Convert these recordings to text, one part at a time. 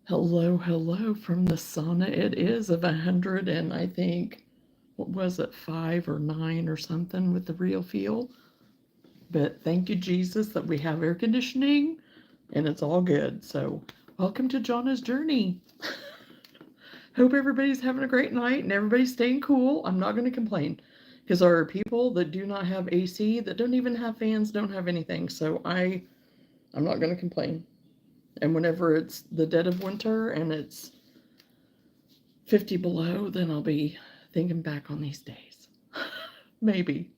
Hello, hello from the sauna. It is of 100 and I think, what was it, 5 or 9 or something with the real feel. But thank you, Jesus, that we have air conditioning and it's all good. So, welcome to Johnna's journey. Hope everybody's having a great night and everybody's staying cool. I'm not going to complain because there are people that do not have AC, that don't even have fans, don't have anything. So, I'm not going to complain. And whenever it's the dead of winter and it's 50 below, then I'll be thinking back on these days. Maybe.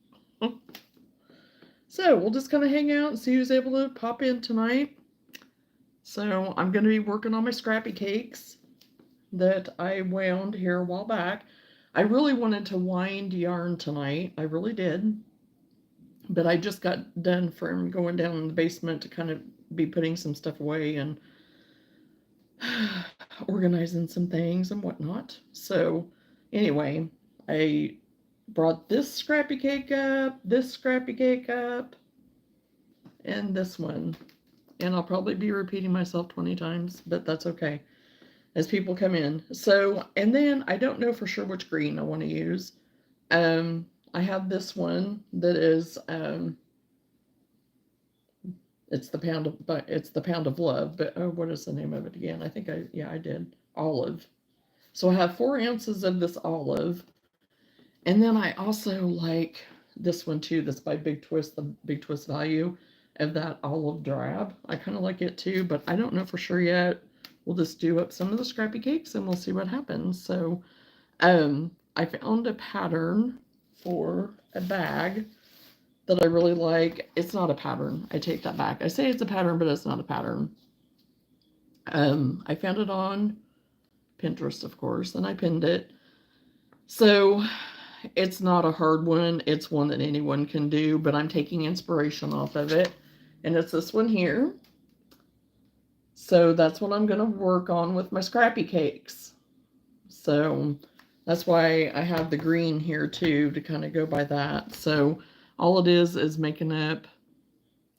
So we'll just kind of hang out and see who's able to pop in tonight. So I'm going to be working on my scrappy cakes that I wound here a while back. I really wanted to wind yarn tonight. I really did. But I just got done from going down in the basement to kind of be putting some stuff away and organizing some things and whatnot. So anyway, I brought this scrappy cake up, and this one. And I'll probably be repeating myself 20 times, but that's okay as people come in. So, and then I don't know for sure which green I want to use. I have this one that is it's the pound of love, but oh, what is the name of it again? I think I did olive. So I have 4 ounces of this olive, and then I also like this one too. That's by Big Twist, the Big Twist value of that olive drab. I kind of like it too, but I don't know for sure yet. We'll just do up some of the scrappy cakes and we'll see what happens. So, I found a pattern for a bag that I really like. It's not a pattern. I take that back. I say it's a pattern, but it's not a pattern. I found it on Pinterest, of course, and I pinned it. So it's not a hard one. It's one that anyone can do, but I'm taking inspiration off of it. And it's this one here. So that's what I'm going to work on with my scrappy cakes. So that's why I have the green here too, to kind of go by that. So all it is making up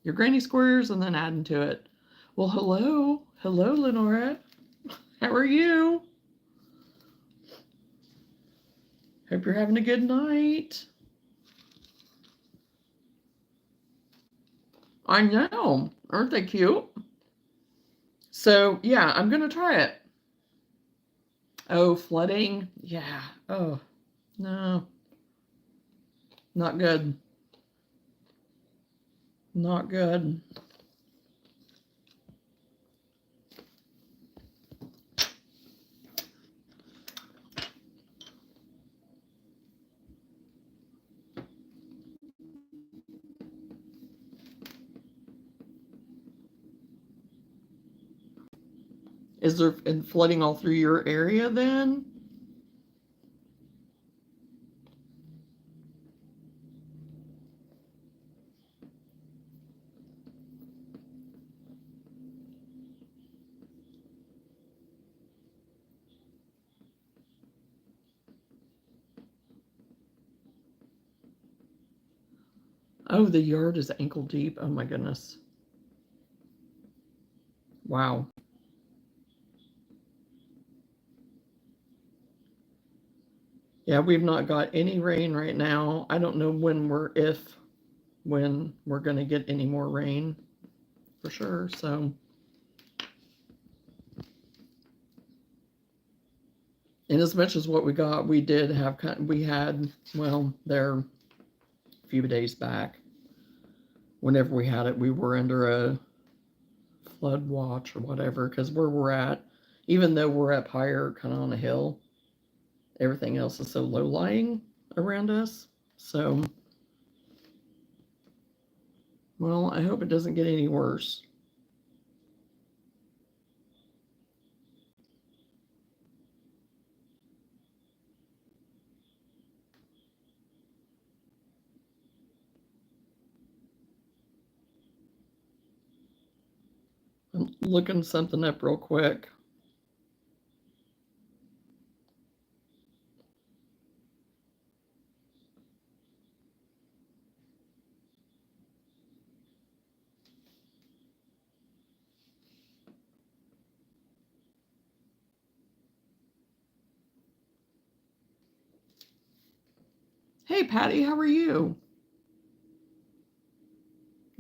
your granny squares and then adding to it. Well, hello. Hello, Lenora. How are you? Hope you're having a good night. I know. Aren't they cute? So, yeah, I'm going to try it. Oh, flooding? Yeah. Oh, no. Not good. Not good. Is there flooding all through your area then? Oh, the yard is ankle deep. Oh my goodness. Wow. Yeah, we've not got any rain right now. I don't know when we're going to get any more rain for sure. So, and as much as what we got, we had, well, there a few days back, whenever we had it, we were under a flood watch or whatever, because where we're at, even though we're up higher, kind of on a hill, everything else is so low lying around us. So, well, I hope it doesn't get any worse. I'm looking something up real quick. Hey, Patty, how are you?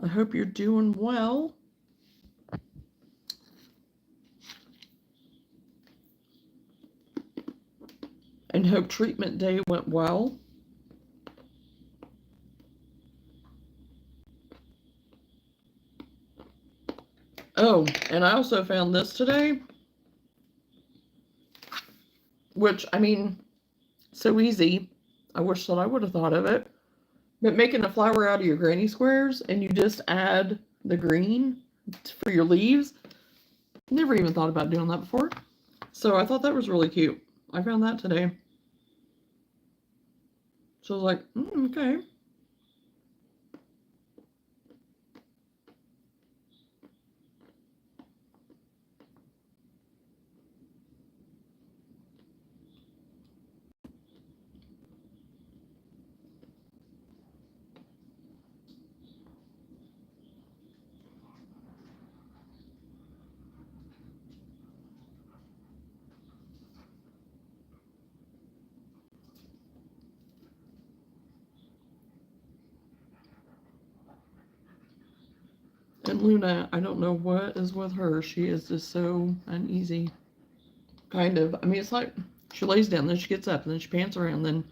I hope you're doing well. And hope treatment day went well. Oh, and I also found this today, which, I mean, so easy. I wish that I would have thought of it. But making a flower out of your granny squares and you just add the green for your leaves. Never even thought about doing that before. So I thought that was really cute. I found that today. So I was like, okay. And Luna, I don't know what is with her. She is just so uneasy. Kind of. I mean, it's like she lays down, then she gets up, and then she pants around, then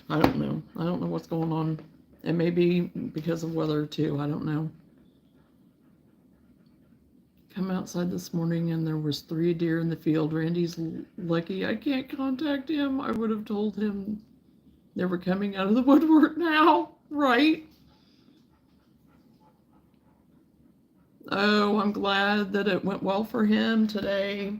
I don't know. I don't know what's going on. It may be because of weather too. I don't know. Come outside this morning and there was 3 deer in the field. Randy's lucky I can't contact him. I would have told him they were coming out of the woodwork now, right? Oh, I'm glad that it went well for him today.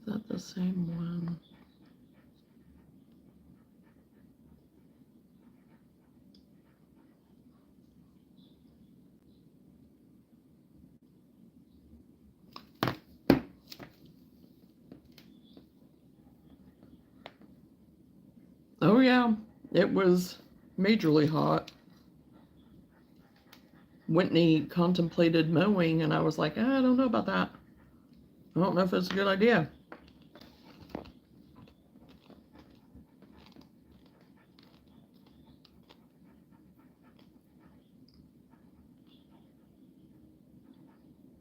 Is that the same one? Oh yeah, it was majorly hot. Whitney contemplated mowing and I was like, I don't know about that. I don't know if it's a good idea.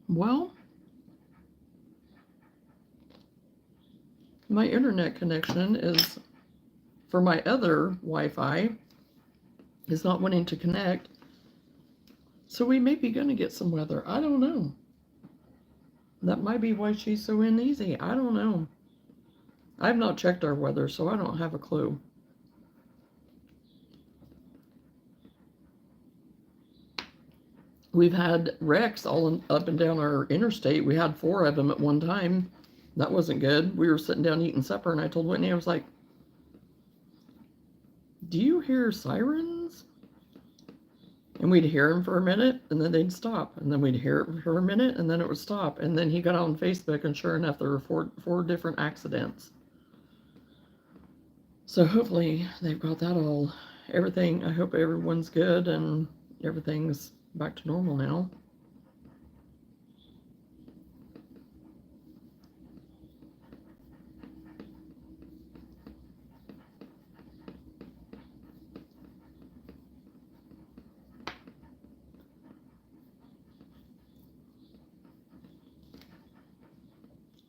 Well, my internet connection is for my other Wi-Fi is not wanting to connect. So we may be going to get some weather. I don't know. That might be why she's so uneasy. I don't know. I've not checked our weather, so I don't have a clue. We've had wrecks all up and down our interstate. We had 4 of them at one time. That wasn't good. We were sitting down eating supper, and I told Whitney, I was like, do you hear sirens? And we'd hear them for a minute, and then they'd stop. And then we'd hear it for a minute, and then it would stop. And then he got on Facebook, and sure enough, there were four different accidents. So hopefully they've got that all, everything, I hope everyone's good and everything's back to normal now.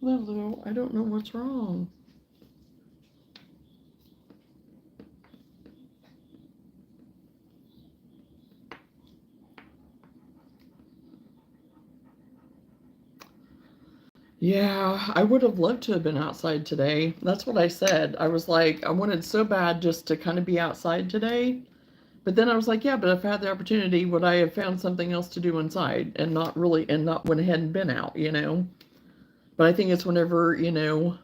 Lulu, I don't know what's wrong. Yeah, I would have loved to have been outside today. That's what I said. I was like, I wanted so bad just to kind of be outside today. But then I was like, yeah, but if I had the opportunity, would I have found something else to do inside and not went ahead and been out, you know? But I think it's whenever, you know,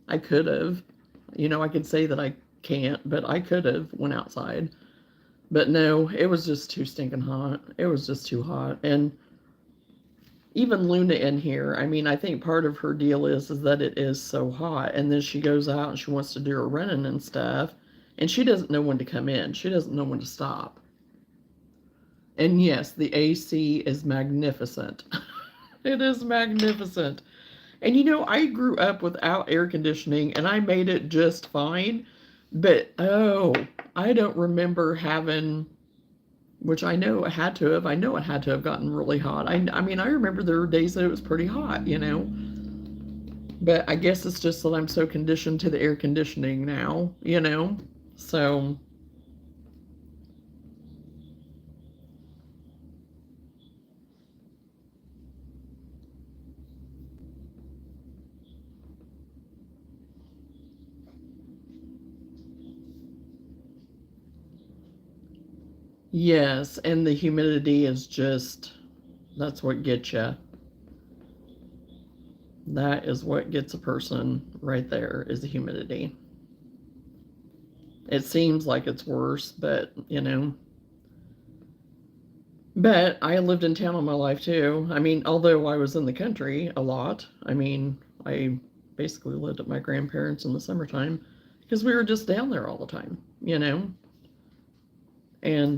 I could have, you know, I could say that I can't, but I could have went outside. But no, it was just too stinking hot. It was just too hot. And even Luna in here, I mean, I think part of her deal is that it is so hot. And then she goes out and she wants to do her running and stuff. And she doesn't know when to come in. She doesn't know when to stop. And yes, the AC is magnificent. It is magnificent. And you know, I grew up without air conditioning and I made it just fine. But oh, I don't remember having, which I know it had to have, I know it had to have gotten really hot. I mean, I remember there were days that it was pretty hot, you know. But I guess it's just that I'm so conditioned to the air conditioning now, you know. So yes, and the humidity is just, that's what gets you. That is what gets a person right there, is the humidity. It seems like it's worse, but you know. But I lived in town all my life too. I mean, although I was in the country a lot, I mean, I basically lived at my grandparents' in the summertime because we were just down there all the time, you know. And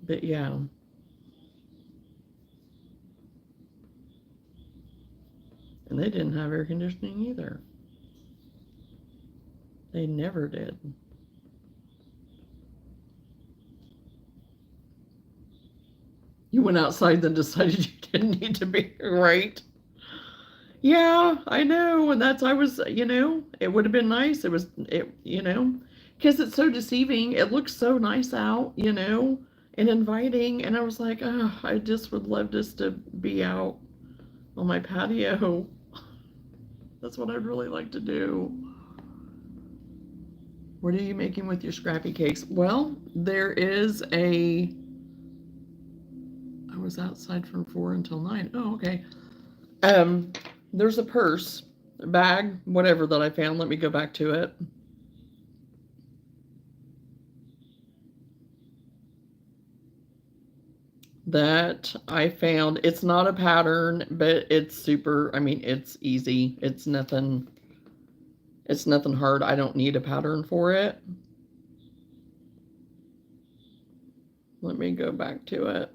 but yeah. And they didn't have air conditioning either. They never did. You went outside then decided you didn't need to be right. Yeah, I know. And that's, I was, you know, it would have been nice. You know, because it's so deceiving. It looks so nice out, you know, and inviting. And I was like, oh, I just would love just to be out on my patio. That's what I'd really like to do. What are you making with your scrappy cakes? Well, there is a, I was outside from 4 until 9. Oh, okay. There's a purse, a bag, whatever that I found. Let me go back to it. That I found. It's not a pattern, but it's super, I mean, it's easy. It's nothing hard. I don't need a pattern for it. Let me go back to it.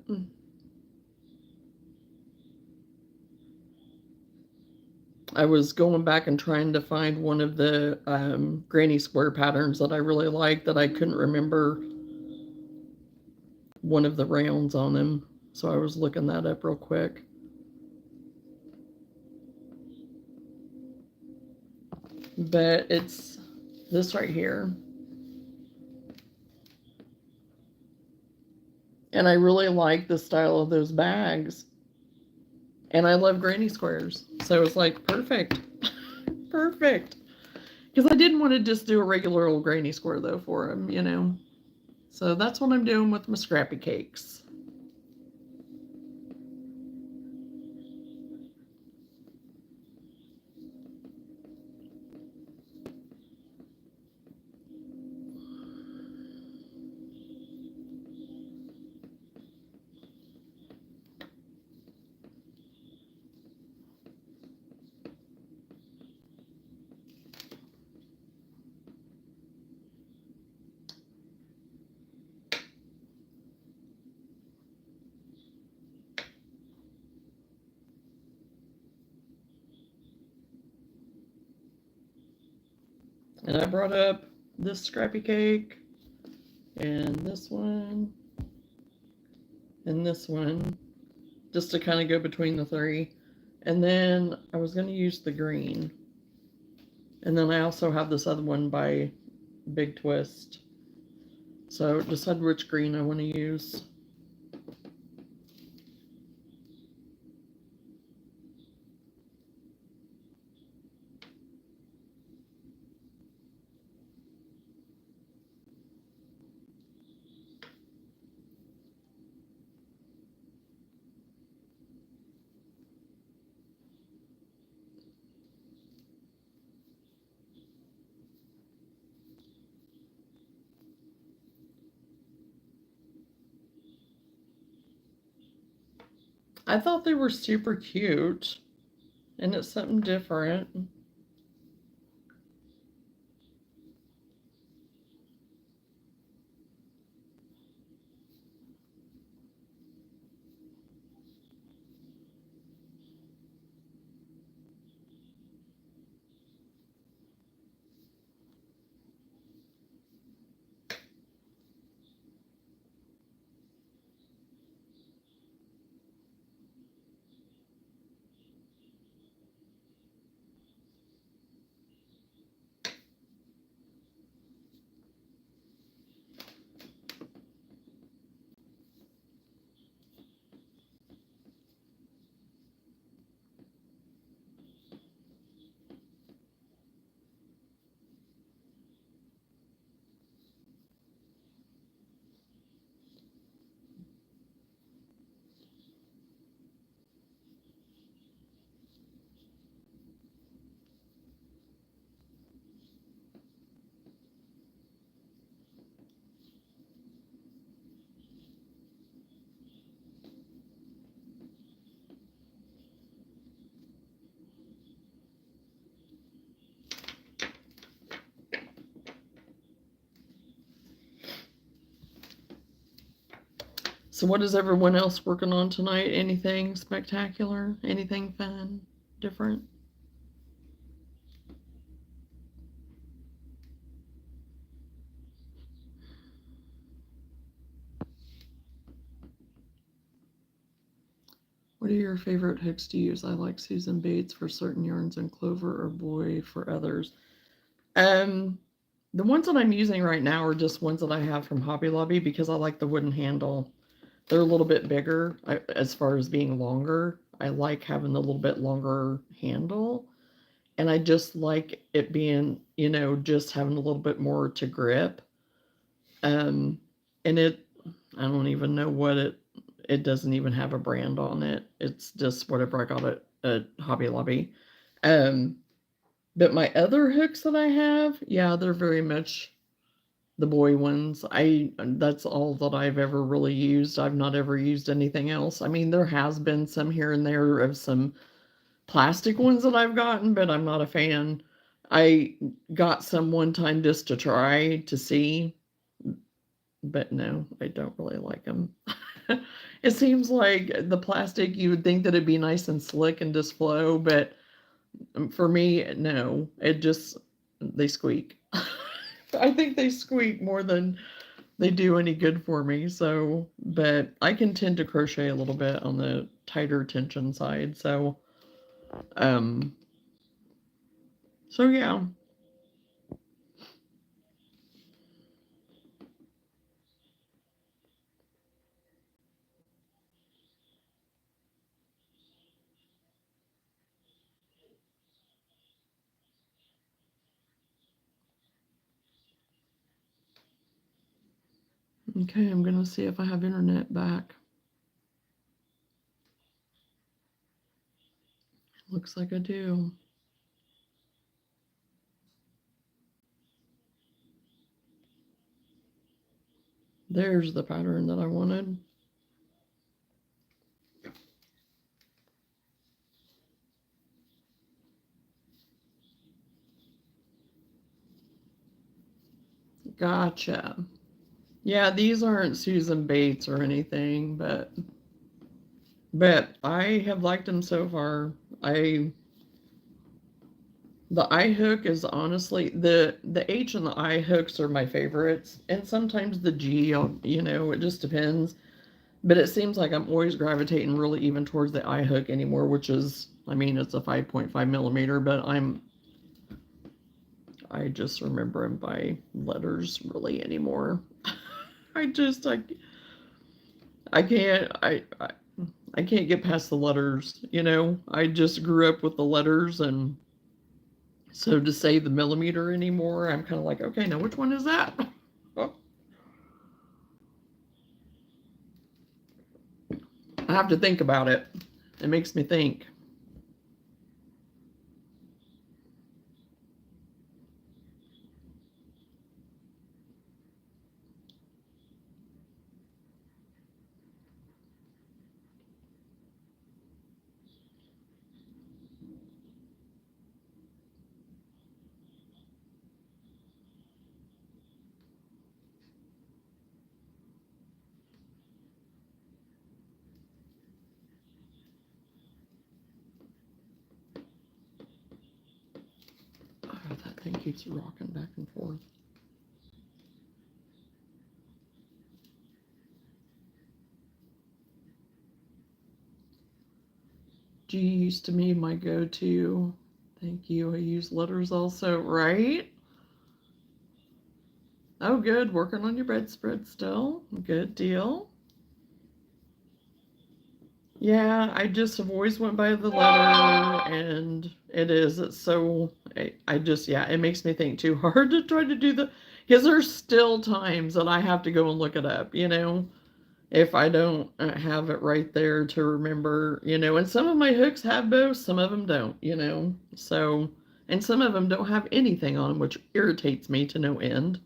I was going back and trying to find one of the granny square patterns that I really like that I couldn't remember one of the rounds on them. So I was looking that up real quick. But it's this right here. And I really like the style of those bags. And I love granny squares. So it's like perfect. Perfect. Because I didn't want to just do a regular old granny square though for them, you know. So that's what I'm doing with my scrappy cakes. And I brought up this scrappy cake and this one and this one just to kind of go between the three. And then I was going to use the green. And then I also have this other one by Big Twist. So decide which green I want to use. I thought they were super cute, and it's something different. So, what is everyone else working on tonight? Anything spectacular? Anything fun? Different? What are your favorite hooks to use? I like Susan Bates for certain yarns and Clover or Boy for others. Um, the ones that I'm using right now are just ones that I have from Hobby Lobby because I like the wooden handle. They're a little bit bigger as far as being longer. I like having a little bit longer handle. And I just like it being, just having a little bit more to grip. Um, and I don't even know what it doesn't even have a brand on it. It's just whatever I got at Hobby Lobby. Um, but my other hooks that I have, yeah, they're very much the boy ones. That's all that I've ever really used. I've not ever used anything else. I mean, there has been some here and there of some plastic ones that I've gotten, but I'm not a fan. I got some one time just to try to see, but no, I don't really like them. It seems like the plastic, you would think that it'd be nice and slick and just flow, but for me, no, they squeak. I think they squeak more than they do any good for me. So, but I can tend to crochet a little bit on the tighter tension side. Um, so yeah. Okay, I'm gonna see if I have internet back. Looks like I do. There's the pattern that I wanted. Gotcha. Yeah, these aren't Susan Bates or anything, but I have liked them so far. I The eye hook is honestly the H and the I hooks are my favorites, and sometimes the G. It just depends. But it seems like I'm always gravitating really even towards the eye hook anymore, which is, I mean, it's a 5.5 millimeter, but I just remember them by letters really anymore. I just I can't I can't get past the letters. I just grew up with the letters, and so to say the millimeter anymore, I'm kind of like, okay, now which one is that? I have to think about it. It makes me think. keeps rocking back and forth. G used to be my go-to. Thank you. I use letters also, right? Oh, good. Working on your bedspread still. Good deal. Yeah, I just have always went by the letter, and it's so, I just, yeah, it makes me think too hard to try to do because there's still times that I have to go and look it up, if I don't have it right there to remember, and some of my hooks have bows, some of them don't, so, and some of them don't have anything on them, which irritates me to no end.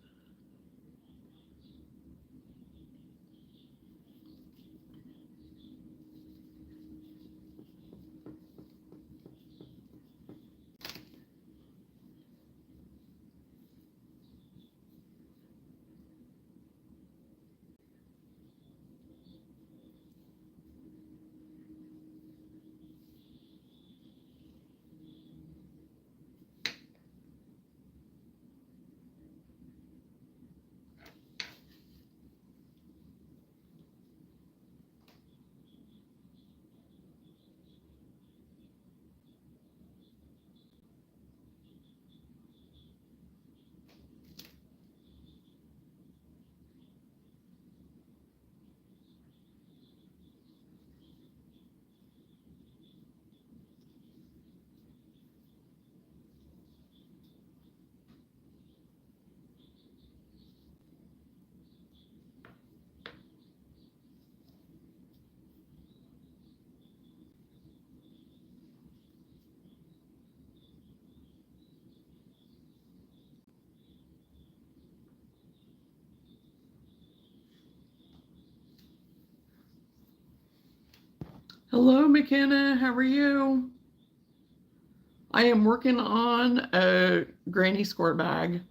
Hello, McKenna. How are you? I am working on a granny squirt bag.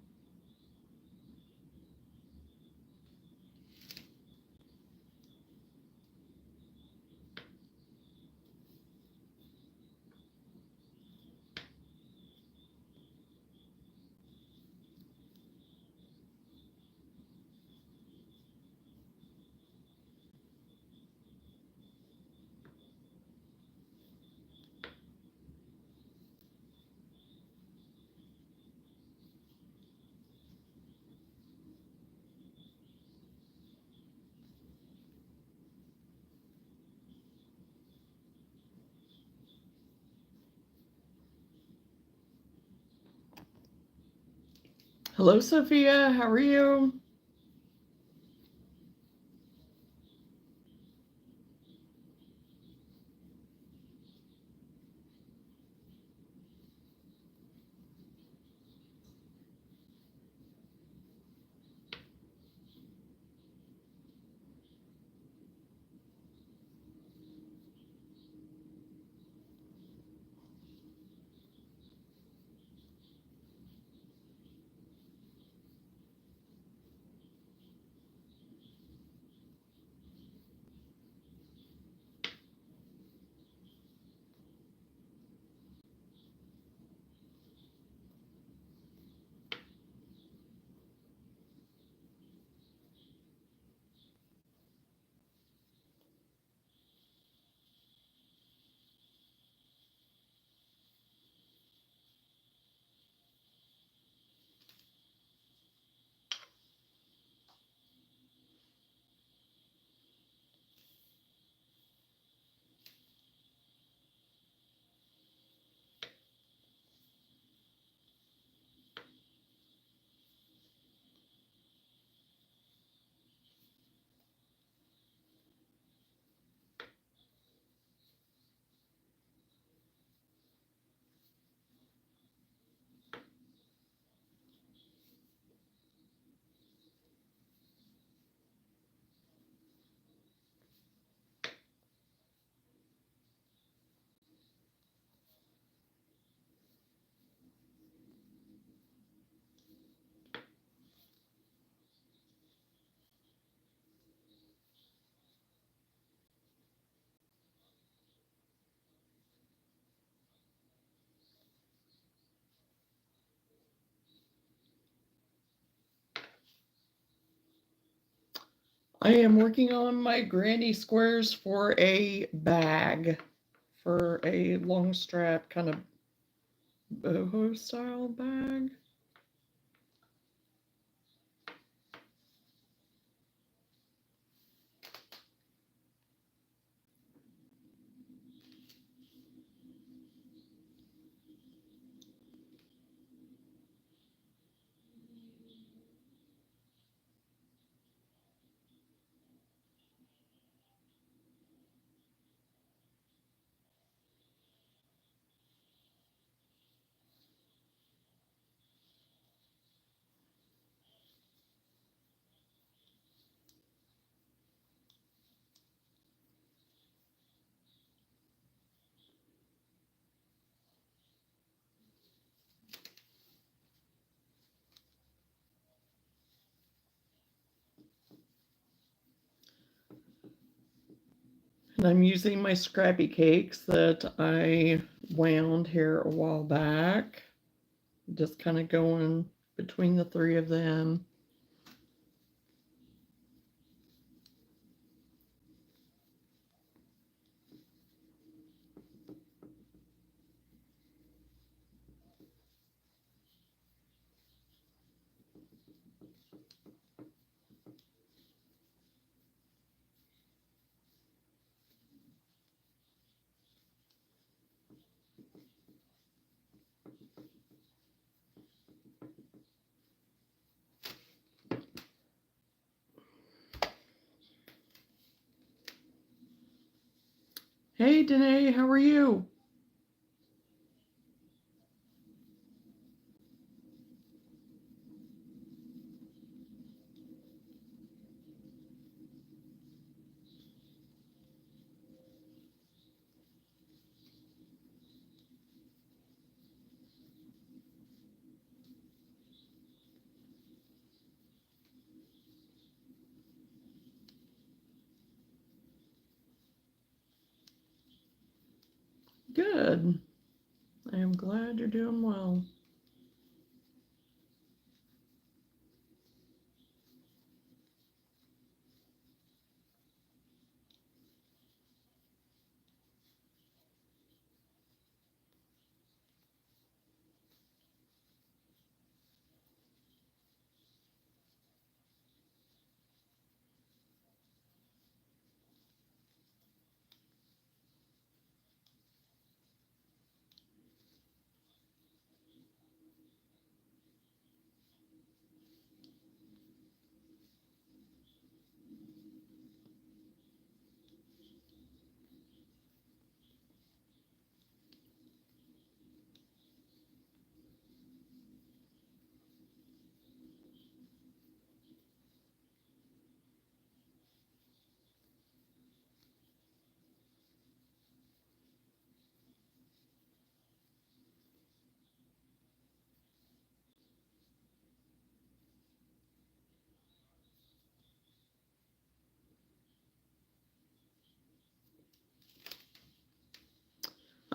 Hello, Sophia. How are you? I am working on my granny squares for a bag, for a long strap kind of boho style bag. And I'm using my scrappy cakes that I wound here a while back. Just kind of going between the three of them. Hey, Danae, how are you? Good. I am glad you're doing well.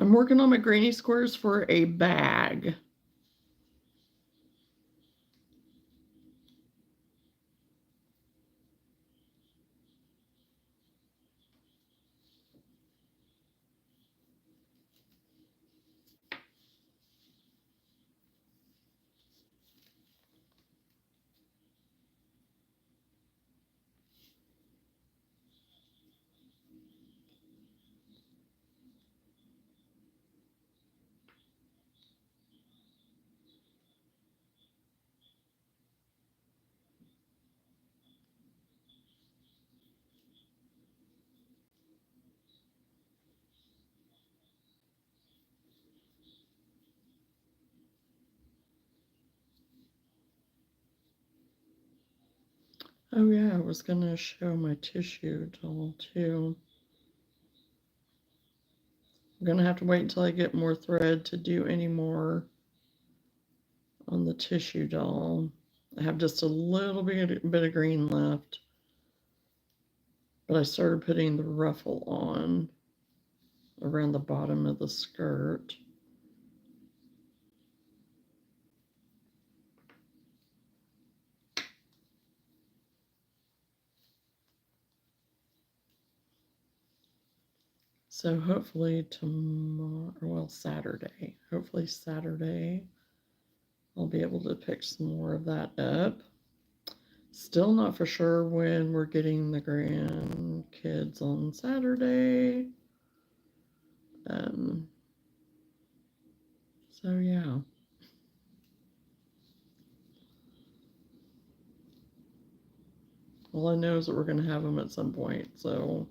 I'm working on my granny squares for a bag. Oh yeah, I was gonna show my tissue doll too. I'm gonna have to wait until I get more thread to do any more on the tissue doll. I have just a little bit of green left, but I started putting the ruffle on around the bottom of the skirt. So hopefully tomorrow, well, Saturday, hopefully Saturday, I'll be able to pick some more of that up. Still not for sure when we're getting the grandkids on Saturday. So yeah. All I know is that we're going to have them at some point, so.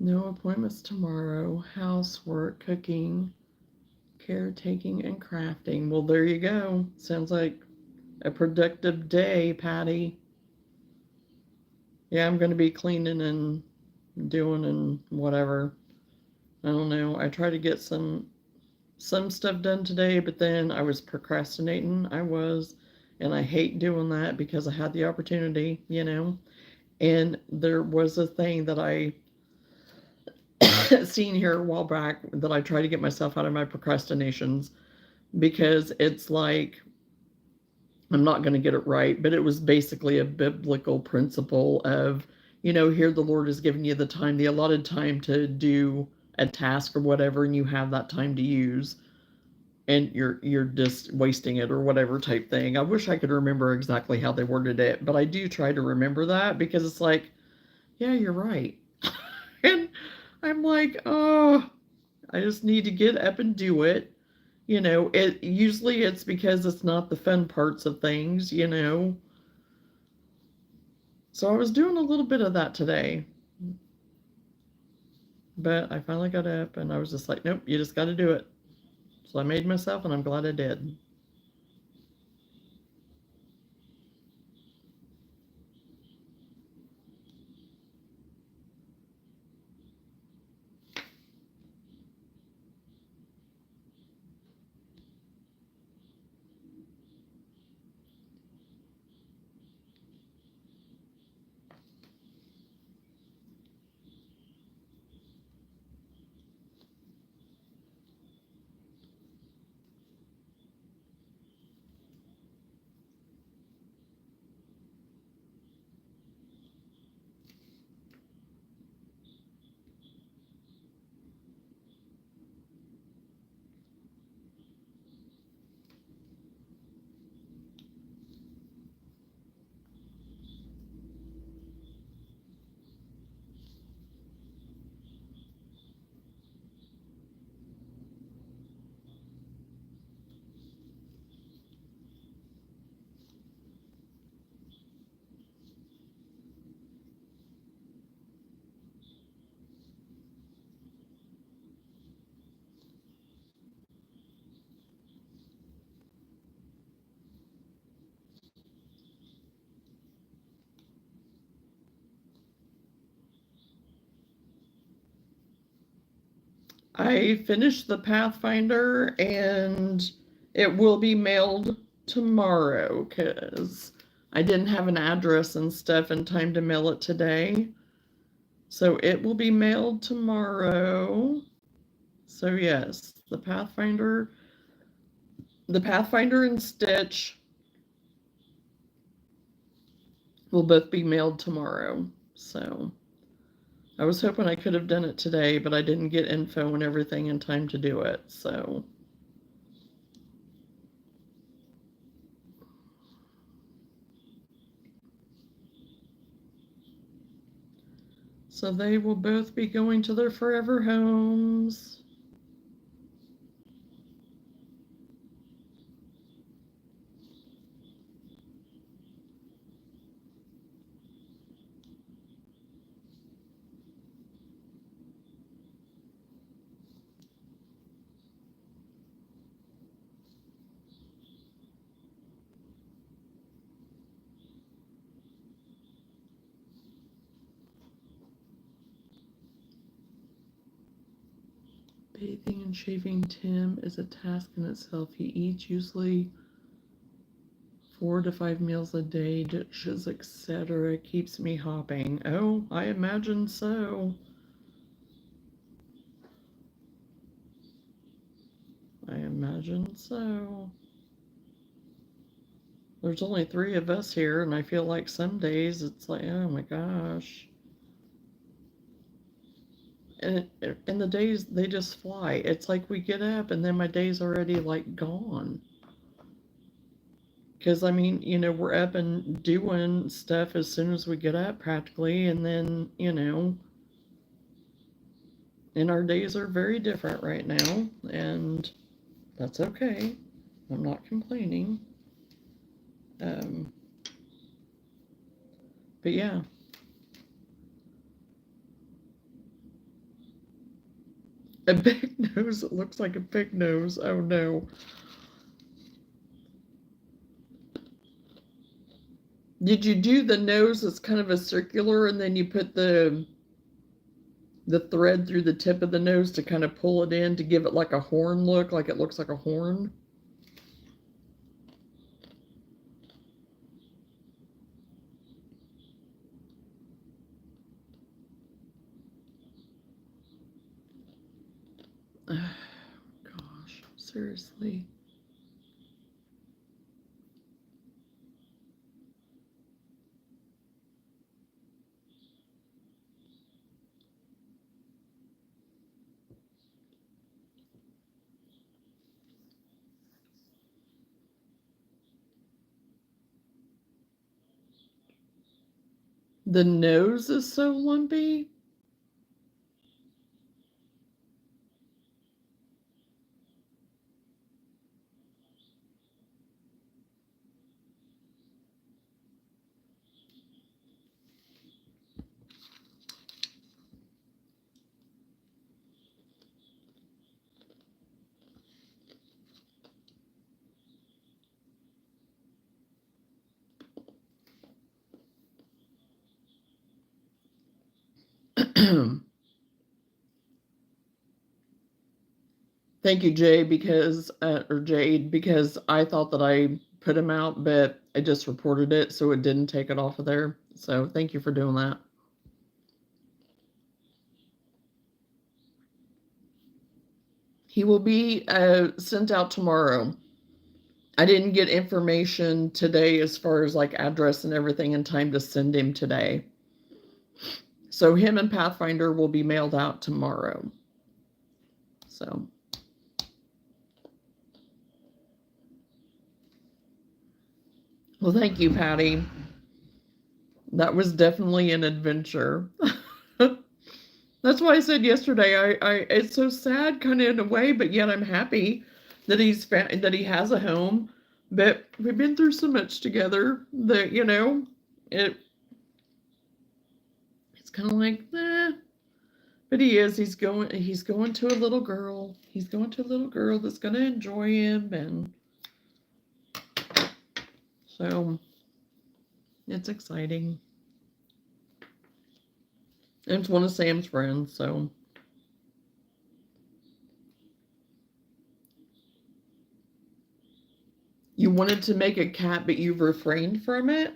No appointments tomorrow. Housework, cooking, caretaking, and crafting. Well, there you go. Sounds like a productive day, Patty. Yeah, I'm going to be cleaning and doing and whatever. I don't know. I tried to get some stuff done today, but then I was procrastinating. I was, and I hate doing that because I had the opportunity, you know. And there was a thing that I seen here a while back that I try to get myself out of my procrastinations because it's like I'm not going to get it right, but it was basically a biblical principle of, here the Lord has given you the time, the allotted time to do a task or whatever, and you have that time to use, and you're just wasting it or whatever type thing. I wish I could remember exactly how they worded it, but I do try to remember that because it's like, yeah, you're right. And I'm like, oh, I just need to get up and do it. It usually it's because it's not the fun parts of things. So I was doing a little bit of that today. But I finally got up and I was just like, nope, you just got to do it. So I made myself and I'm glad I did. I finished the Pathfinder and it will be mailed tomorrow because I didn't have an address and stuff in time to mail it today. So it will be mailed tomorrow. So yes, the Pathfinder and Stitch will both be mailed tomorrow. So I was hoping I could have done it today, but I didn't get info and everything in time to do it. So they will both be going to their forever homes. Bathing and shaving Tim is a task in itself. He eats usually 4 to 5 meals a day, dishes, etc. Keeps me hopping. Oh, I imagine so. I imagine so. There's only 3 of us here, and I feel like some days it's like, oh my gosh. And the days, they just fly. It's like we get up, and then my day's already like gone. Because, I mean, you know, we're up and doing stuff as soon as we get up practically, and then, you know, and our days are very different right now, and that's okay. I'm not complaining. But yeah. A big nose. It looks like a big nose. Oh no. Did you do the nose that's kind of a circular, and then you put the thread through the tip of the nose to kind of pull it in to give it like a horn look, like it looks like a horn? Gosh, seriously. The nose is so lumpy. Thank you, Jay, because or Jade, because I thought that I put him out, but I just reported it, so it didn't take it off of there. So thank you for doing that. He will be sent out tomorrow. I didn't get information today as far as like address and everything in time to send him today. So him and Pathfinder will be mailed out tomorrow. So. Well, thank you, Patty. That was definitely an adventure. That's why I said yesterday, I it's so sad kind of in a way, but yet I'm happy that that he has a home. But we've been through so much together that, you know, it's kind of like, but he's going to a little girl. He's going to a little girl that's gonna enjoy him, and so it's exciting. And it's one of Sam's friends, so. You wanted to make a cat, but you've refrained from it?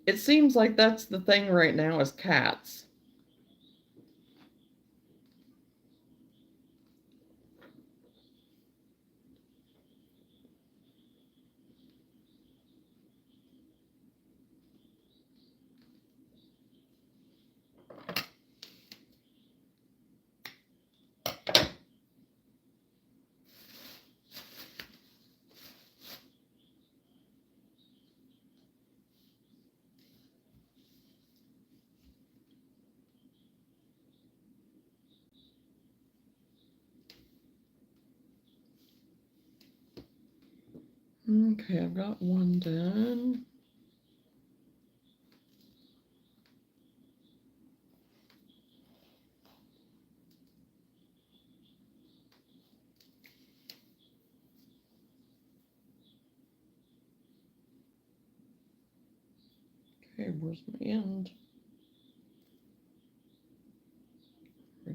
It seems like that's the thing right now is cats. Okay, I've got one done. Okay, where's my end? Right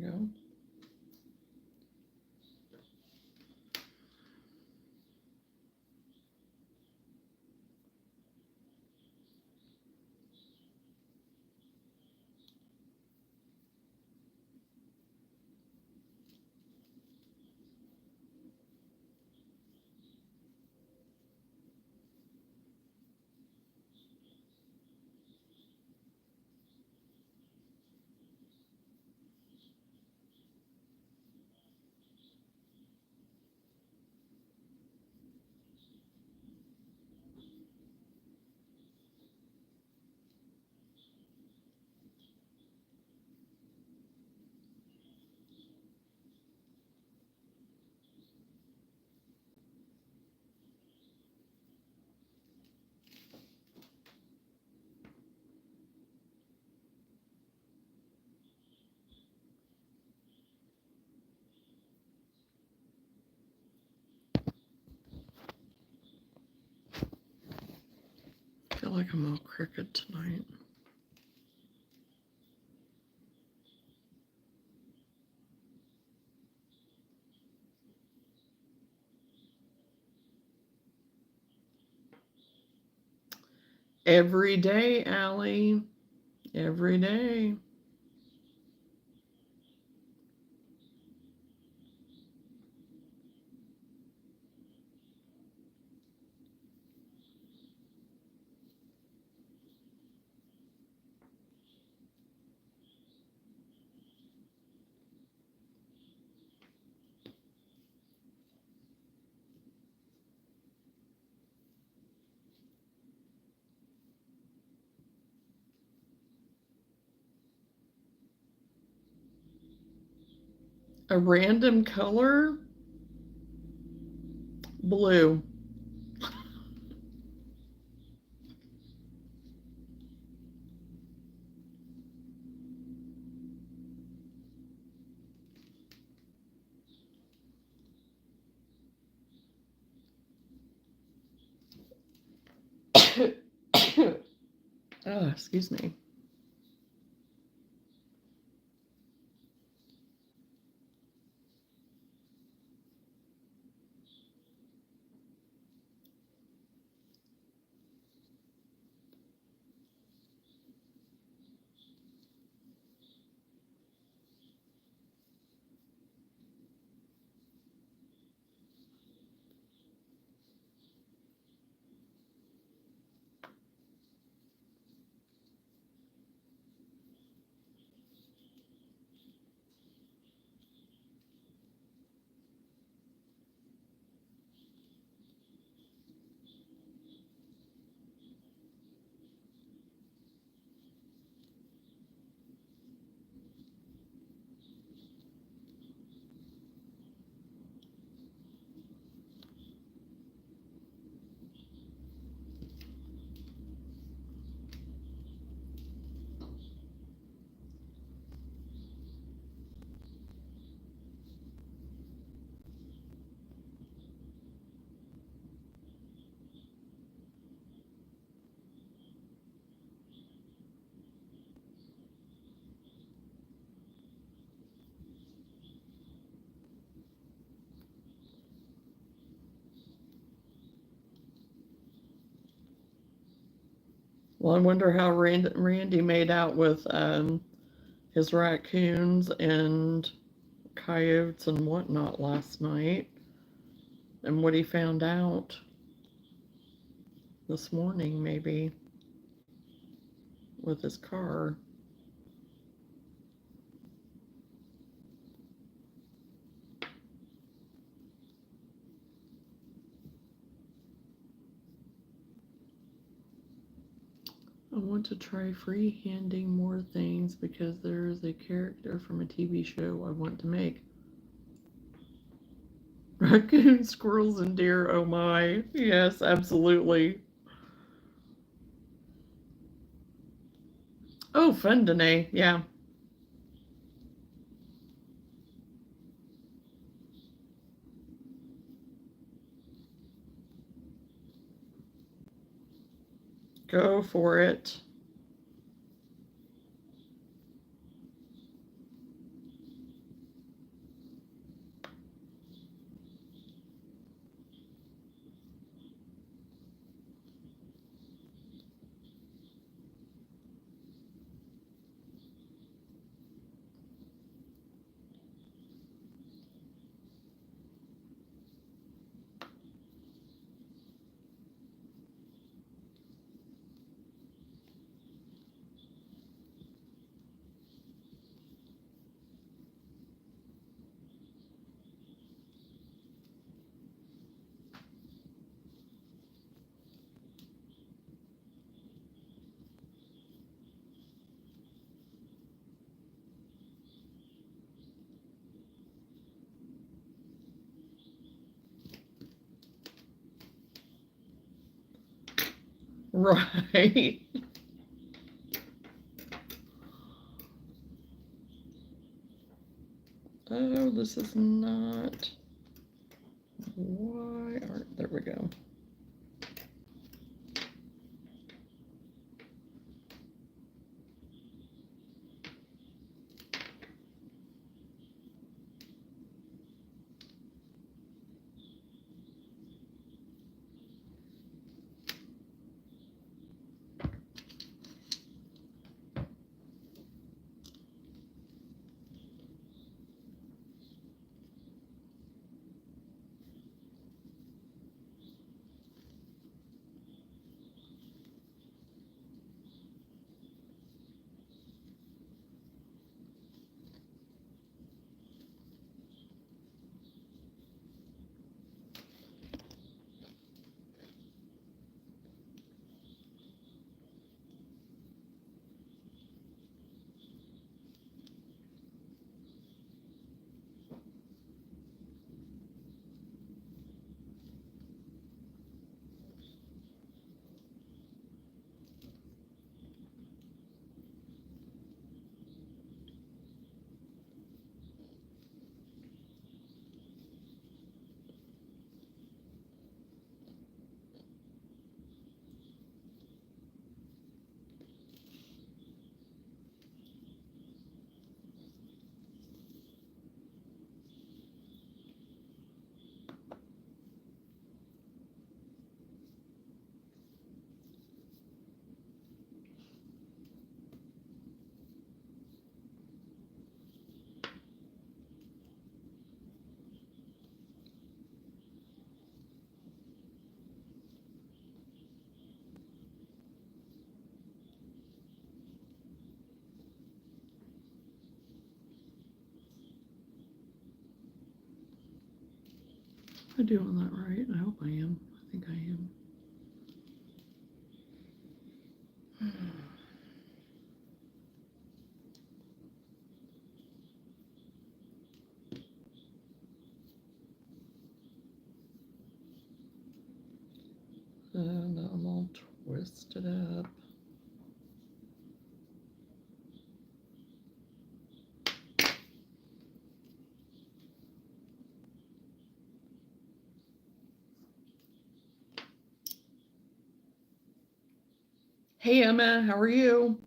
feel like I'm all crooked tonight. Every day, Allie. Every day. A random color? Blue. Oh, excuse me. Well, I wonder how Randy made out with his raccoons and coyotes and whatnot last night, and what he found out this morning, maybe with his car. I want to try freehanding more things because there is a character from a TV show I want to make. Raccoons, squirrels, and deer. Oh my. Yes, absolutely. Oh, fun, Danae. Yeah. Go for it. Right. Oh, this is not. Why aren't. There we go. I doing that right? I hope I am. I think I am. And I'm all twisted up. Hey Emma, how are you?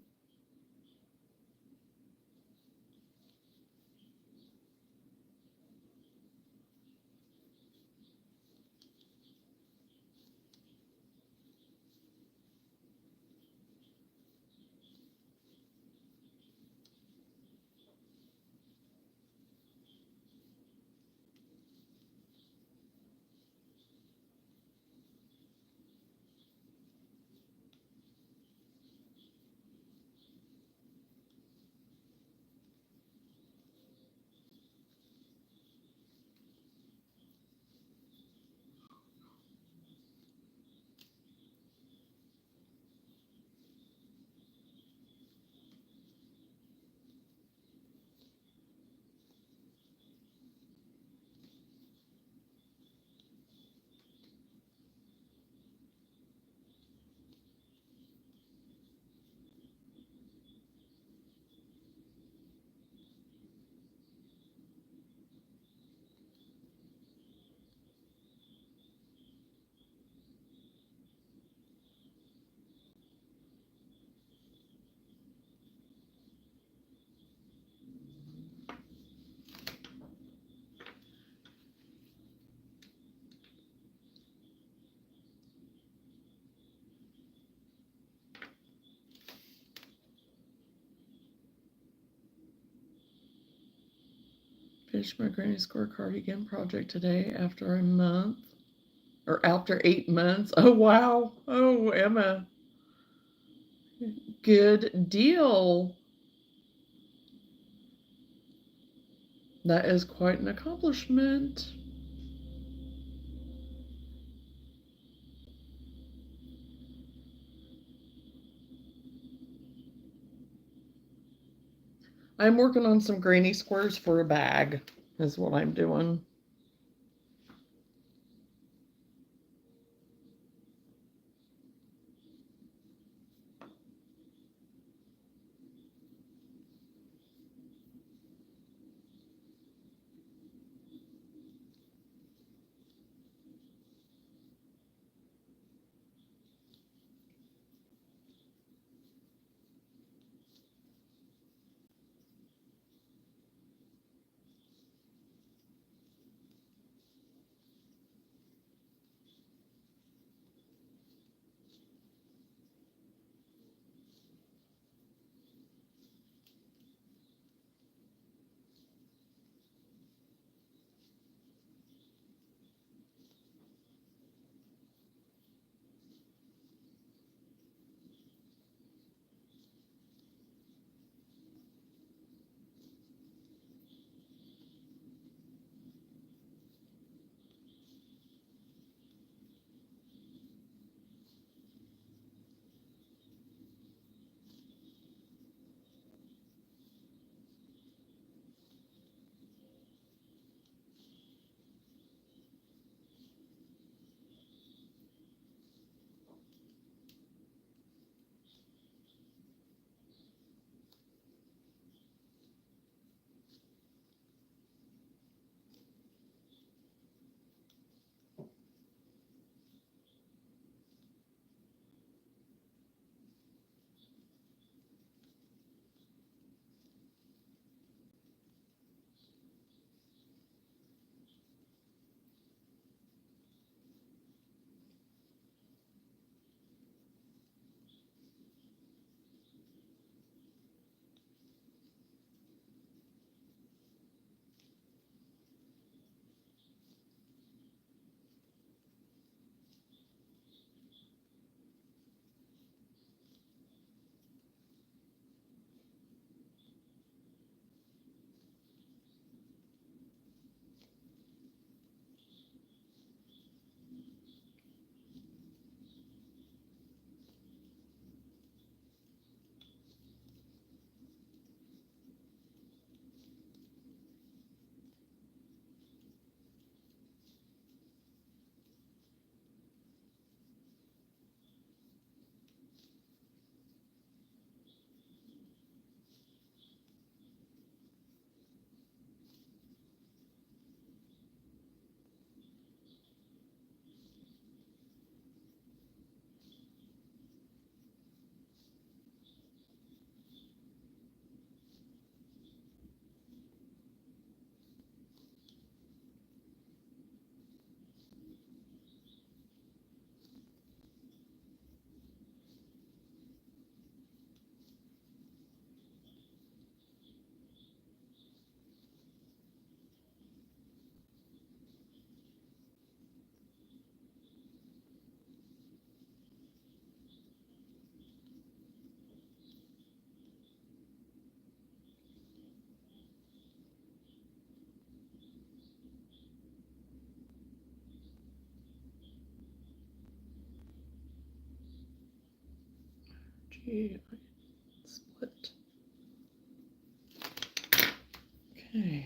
Finished my granny square cardigan project today after a month, or after 8 months. Oh wow. Oh Emma, good deal. That is quite an accomplishment. I'm working on some granny squares for a bag, is what I'm doing. see. Split. Okay.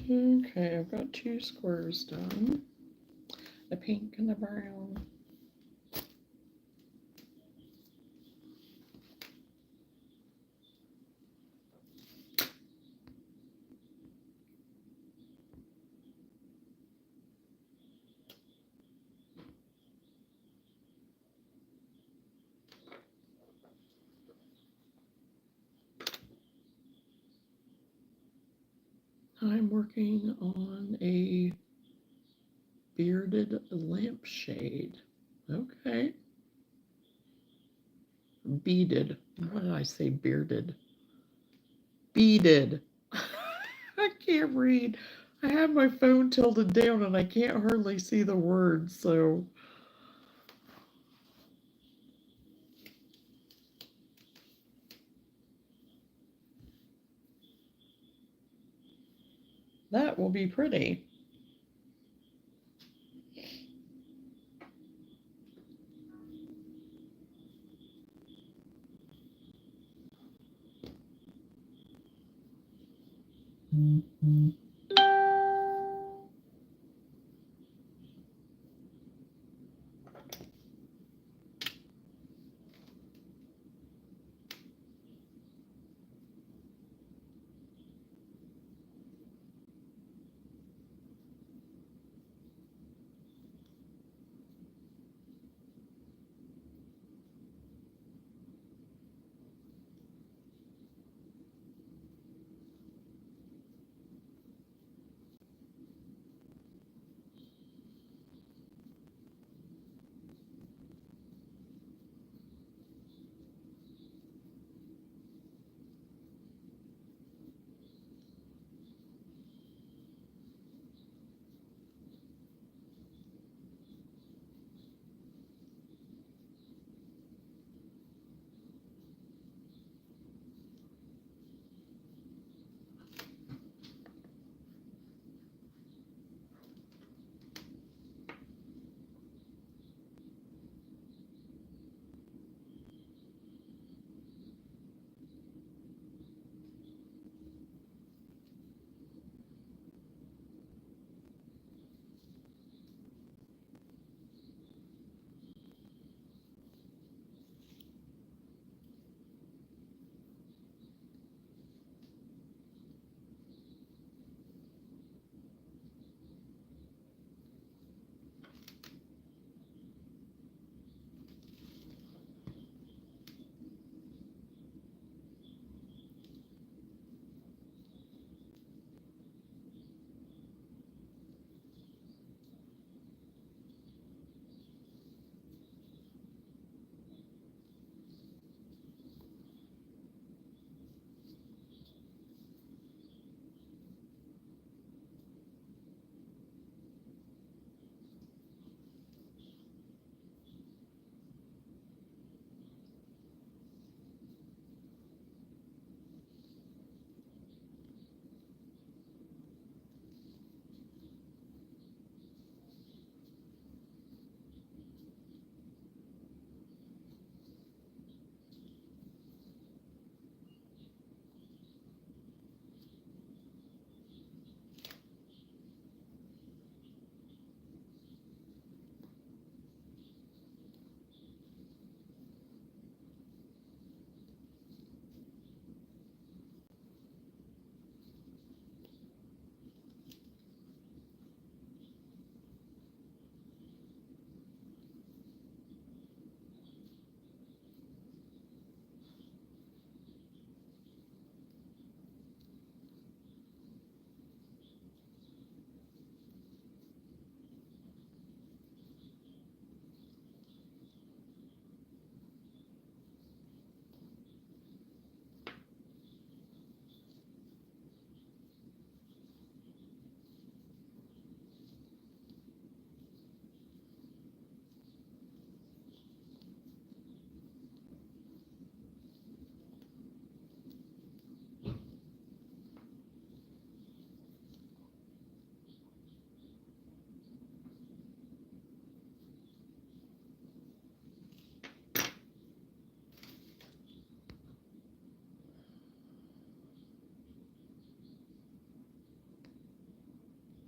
Okay, I've got 2 squares done. The pink and the brown. I'm working on a bearded lampshade. Okay. Beaded. What did I say? Bearded. Beaded. I can't read. I have my phone tilted down and I can't hardly see the words, so. That will be pretty.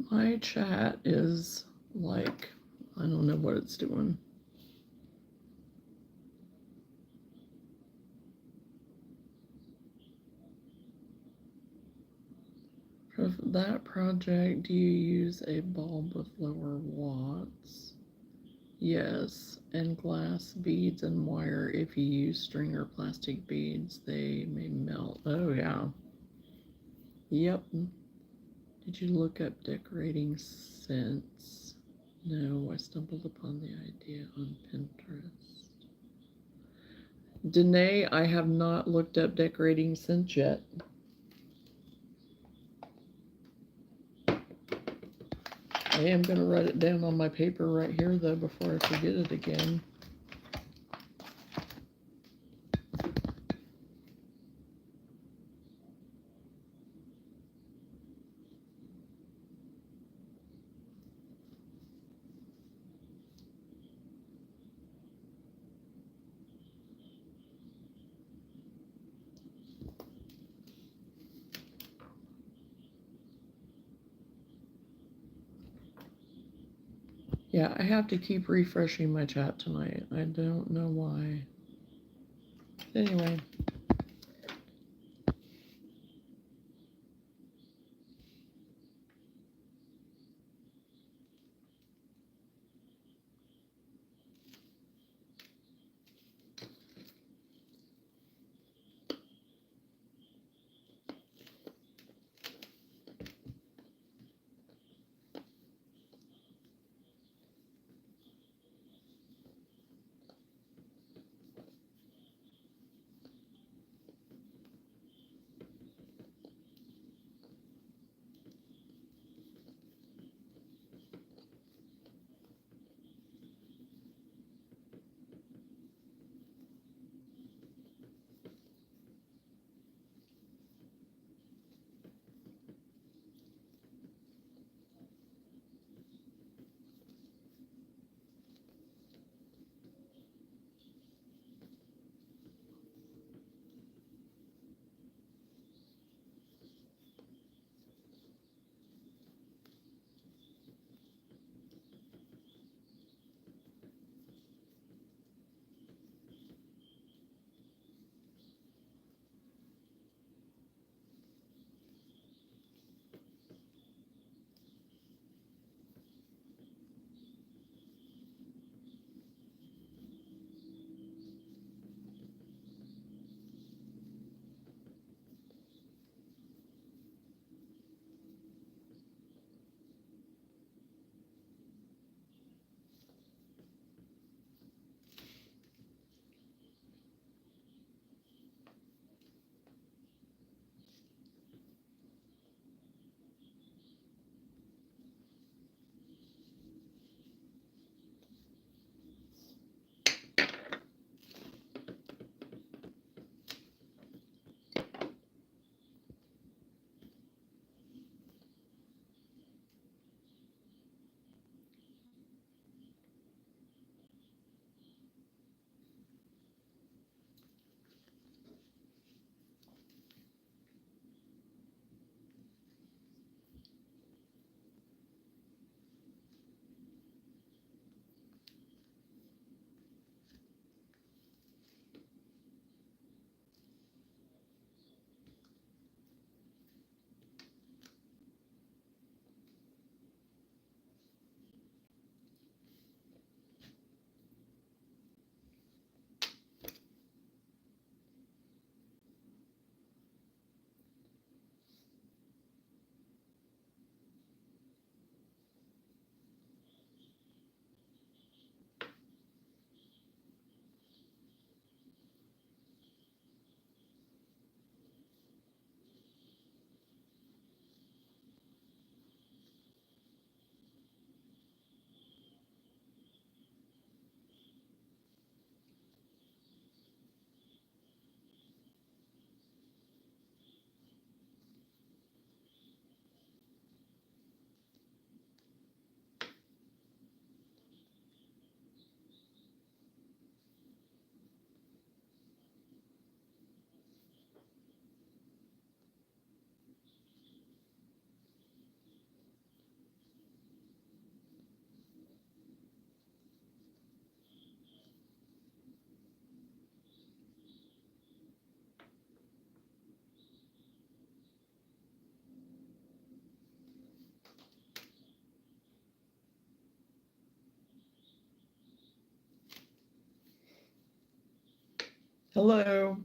My chat is like, I don't know what it's doing. For that project, do you use a bulb with lower watts? Yes, and glass beads and wire. If you use string or plastic beads, they may melt. Oh, yeah. Yep. Did you look up decorating scents? No, I stumbled upon the idea on Pinterest. Danae, I have not looked up decorating scents yet. I am going to write it down on my paper right here, though, before I forget it again. Yeah, I have to keep refreshing my chat tonight. I don't know why. Anyway. Hello.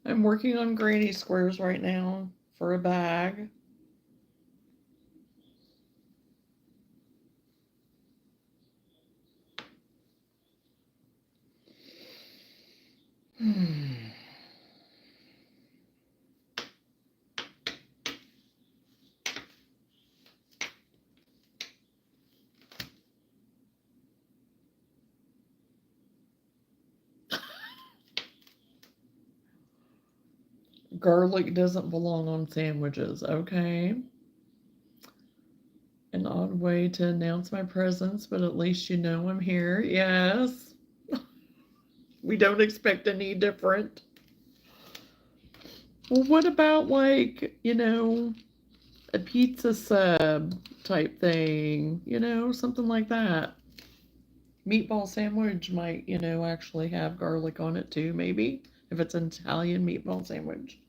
I'm working on granny squares right now for a bag. Garlic doesn't belong on sandwiches, okay? An odd way to announce my presence, but at least you know I'm here. Yes. We don't expect any different. Well, what about like, a pizza sub type thing, something like that? Meatball sandwich might, actually have garlic on it too, maybe, if it's an Italian meatball sandwich.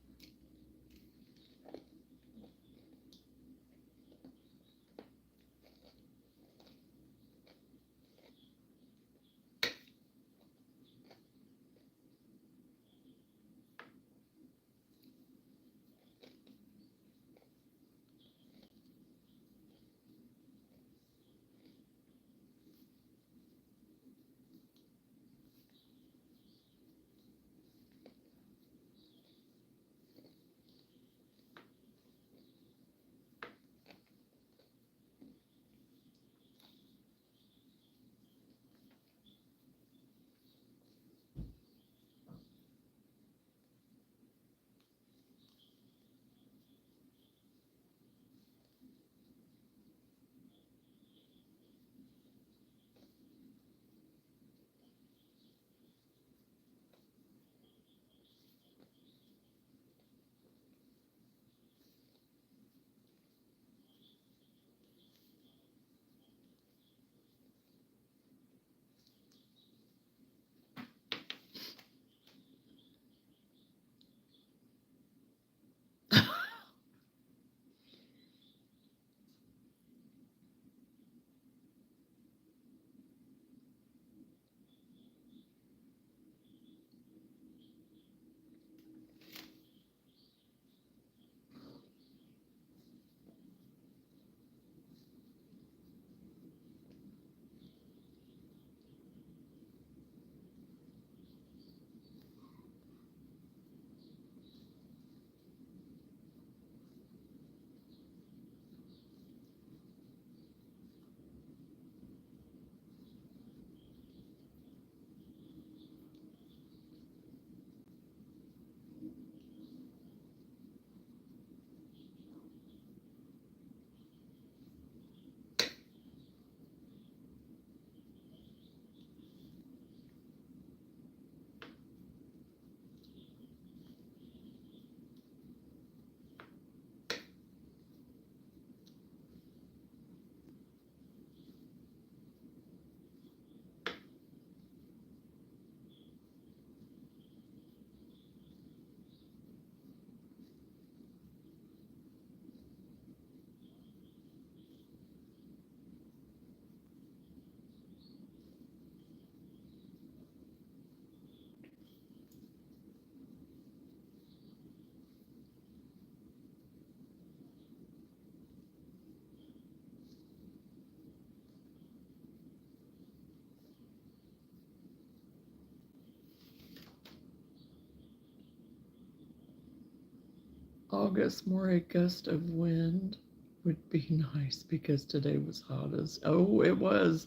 August, more a gust of wind would be nice because today was hot as, oh, it was.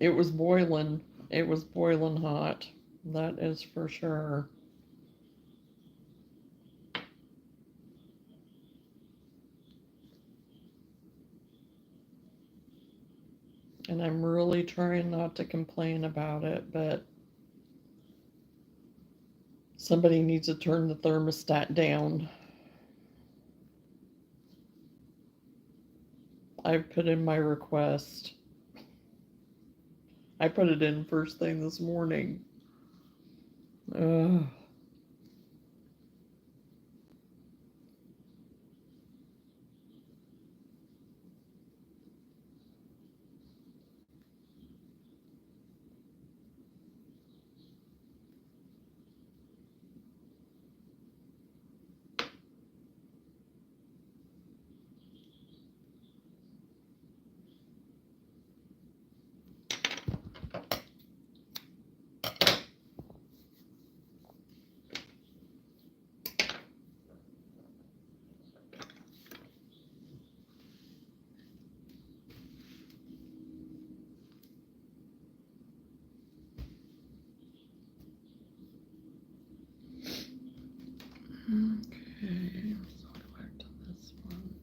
It was boiling. It was boiling hot. That is for sure. And I'm really trying not to complain about it, but somebody needs to turn the thermostat down. I've put in my request. I put it in first thing this morning. Ugh. Okay, let's go back to this one.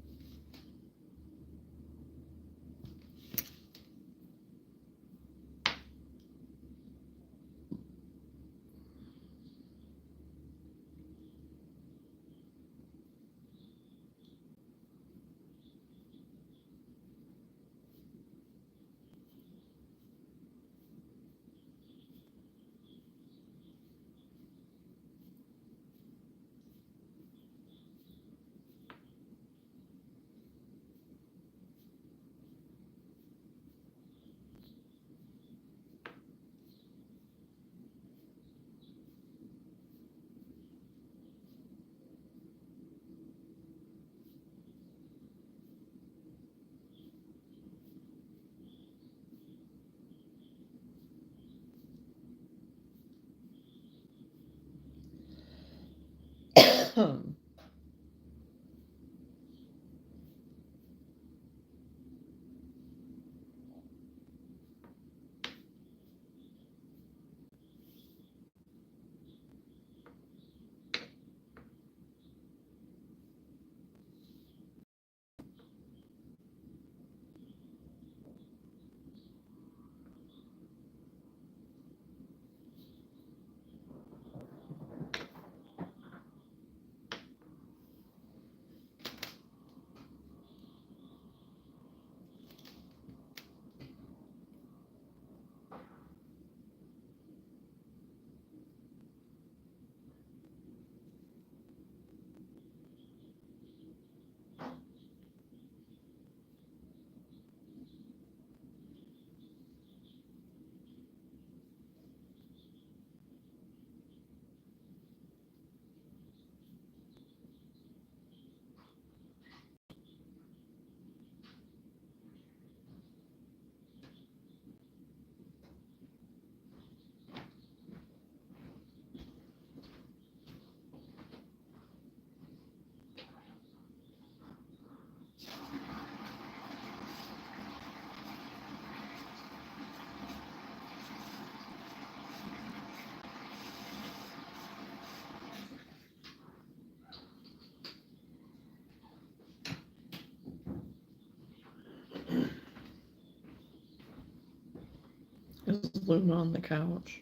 Is Luna on the couch?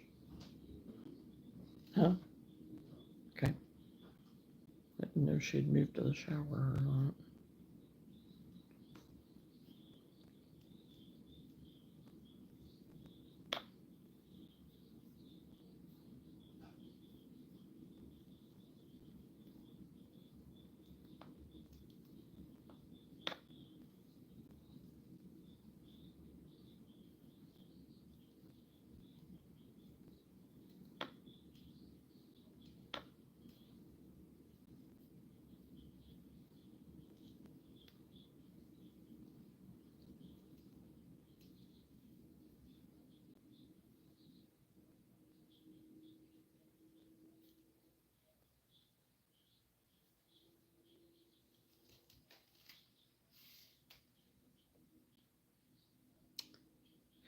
Huh? Okay. I didn't know she'd moved to the shower or not.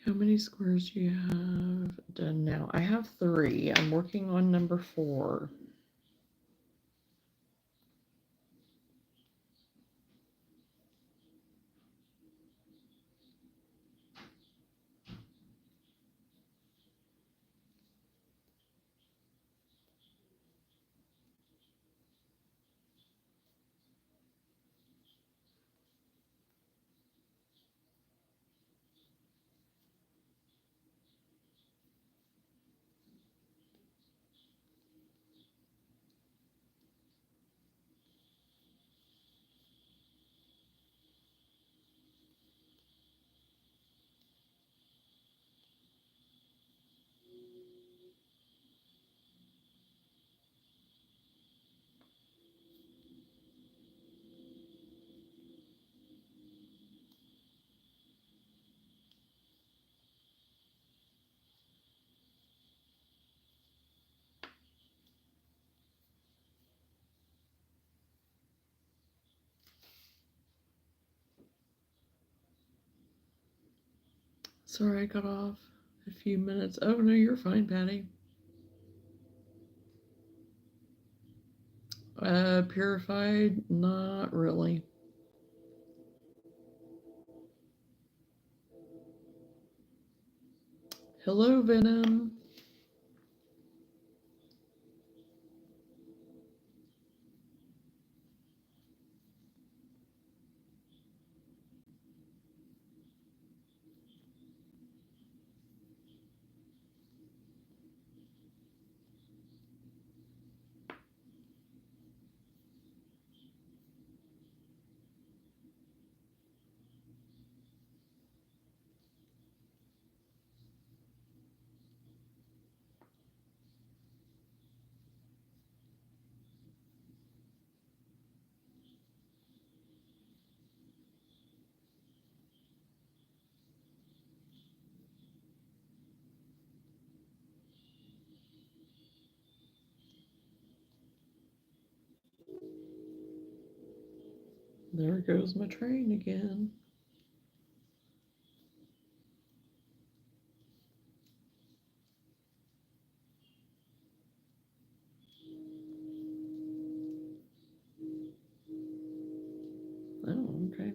How many squares do you have done now? I have 3. I'm working on number 4. Sorry, I got off a few minutes. Oh, no, you're fine, Patty. Purified? Not really. Hello, Venom. There goes my train again. Oh, okay.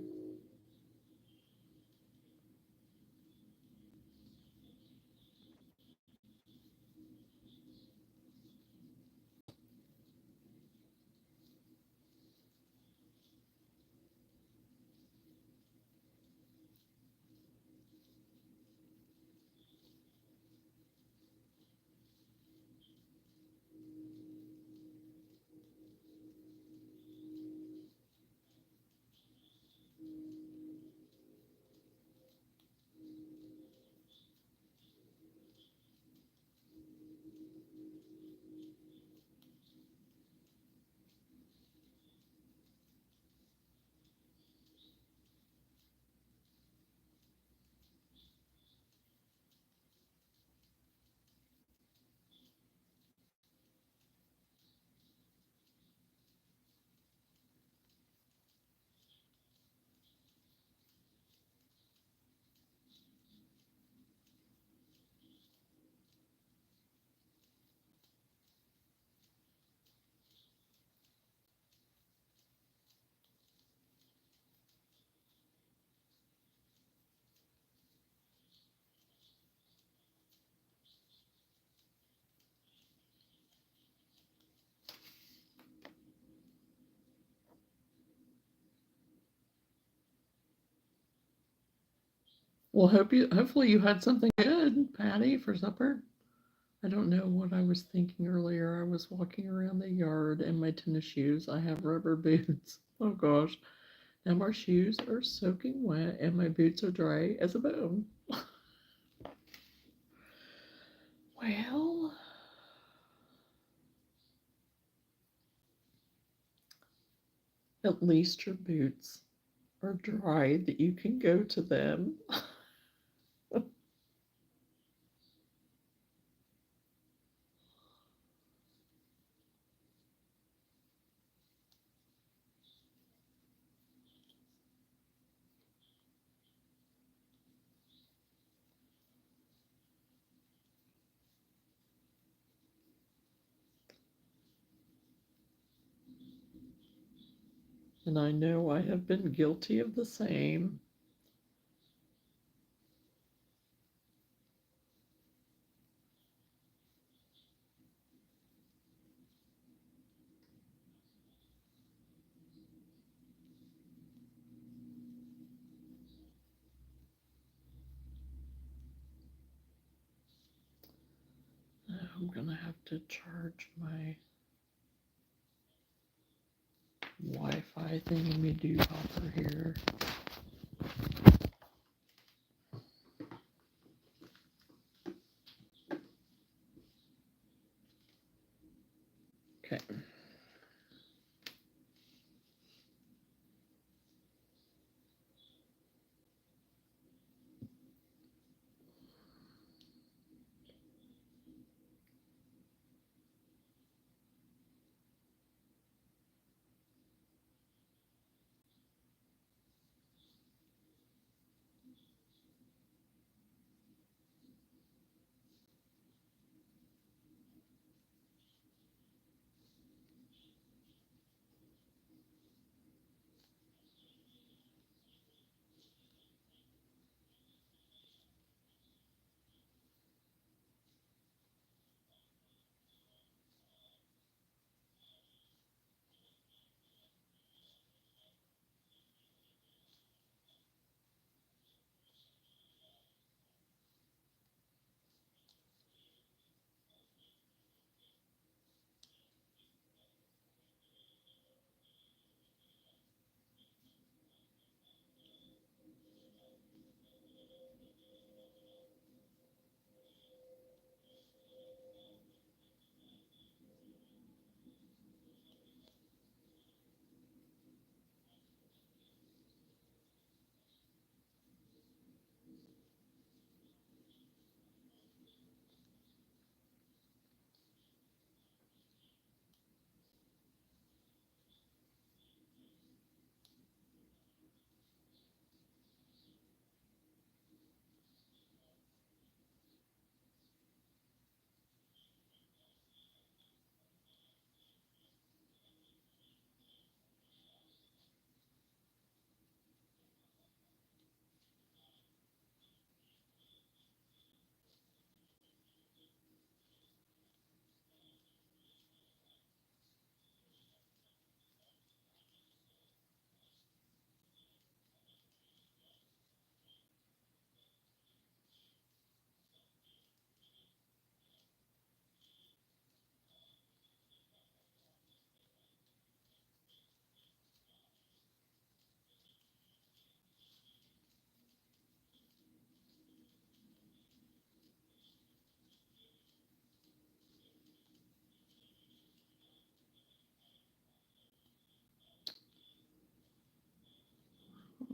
Well, hopefully you had something good, Patty, for supper. I don't know what I was thinking earlier. I was walking around the yard in my tennis shoes. I have rubber boots. Oh gosh. Now my shoes are soaking wet and my boots are dry as a bone. Well, at least your boots are dry that you can go to them. And I know I have been guilty of the same. I'm gonna have to charge my Wi-Fi thingy-me-do-hopper here. Okay.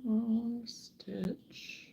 Long stitch.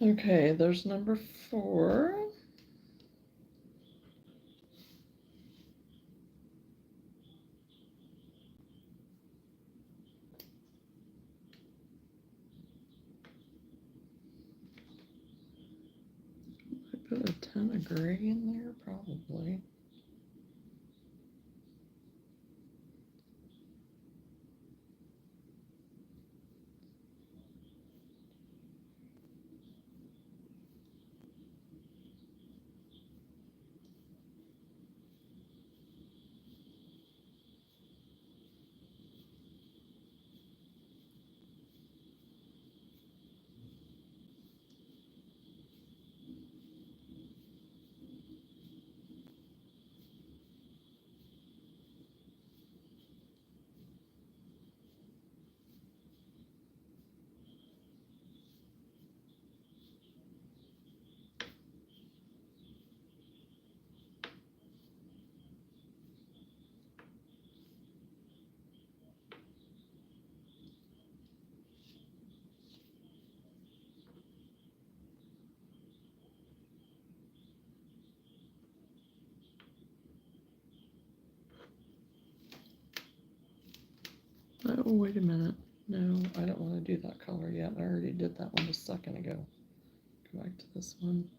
Okay, there's number 4. I put a ton of gray in there, probably. Oh, wait a minute. No, I don't want to do that color yet. I already did that one a second ago. Go back to this one.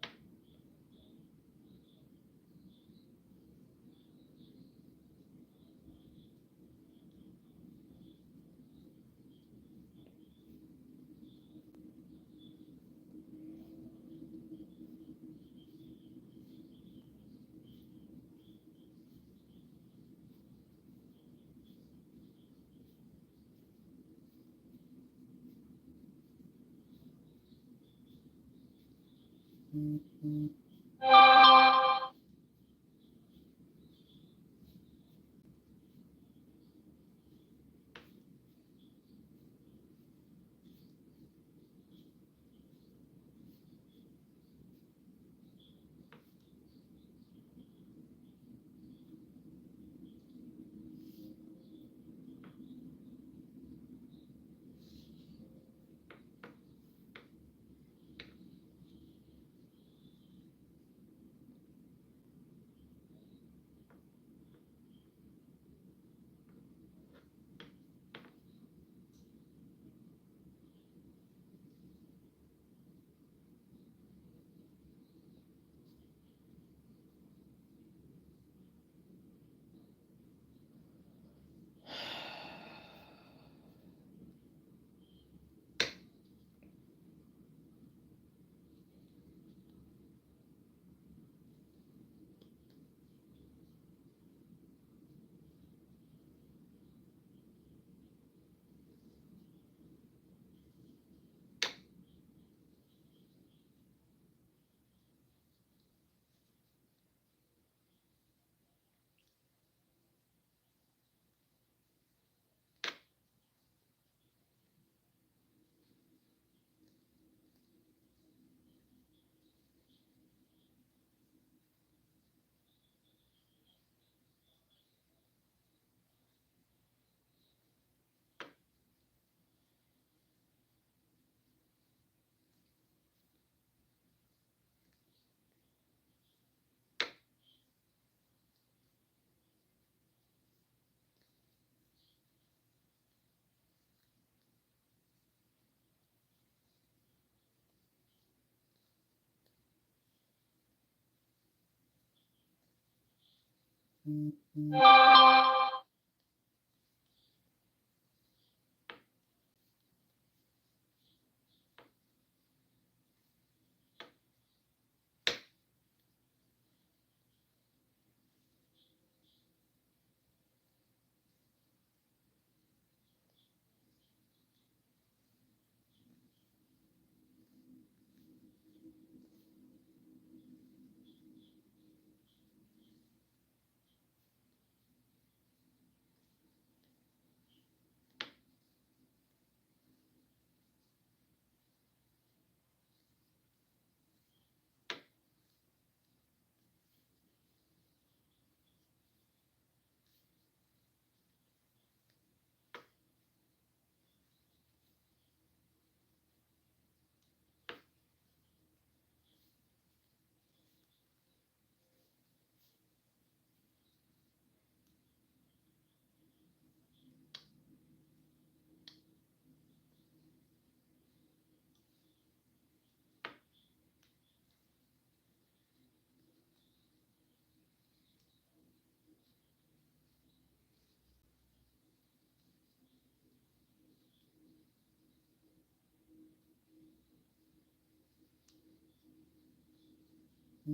I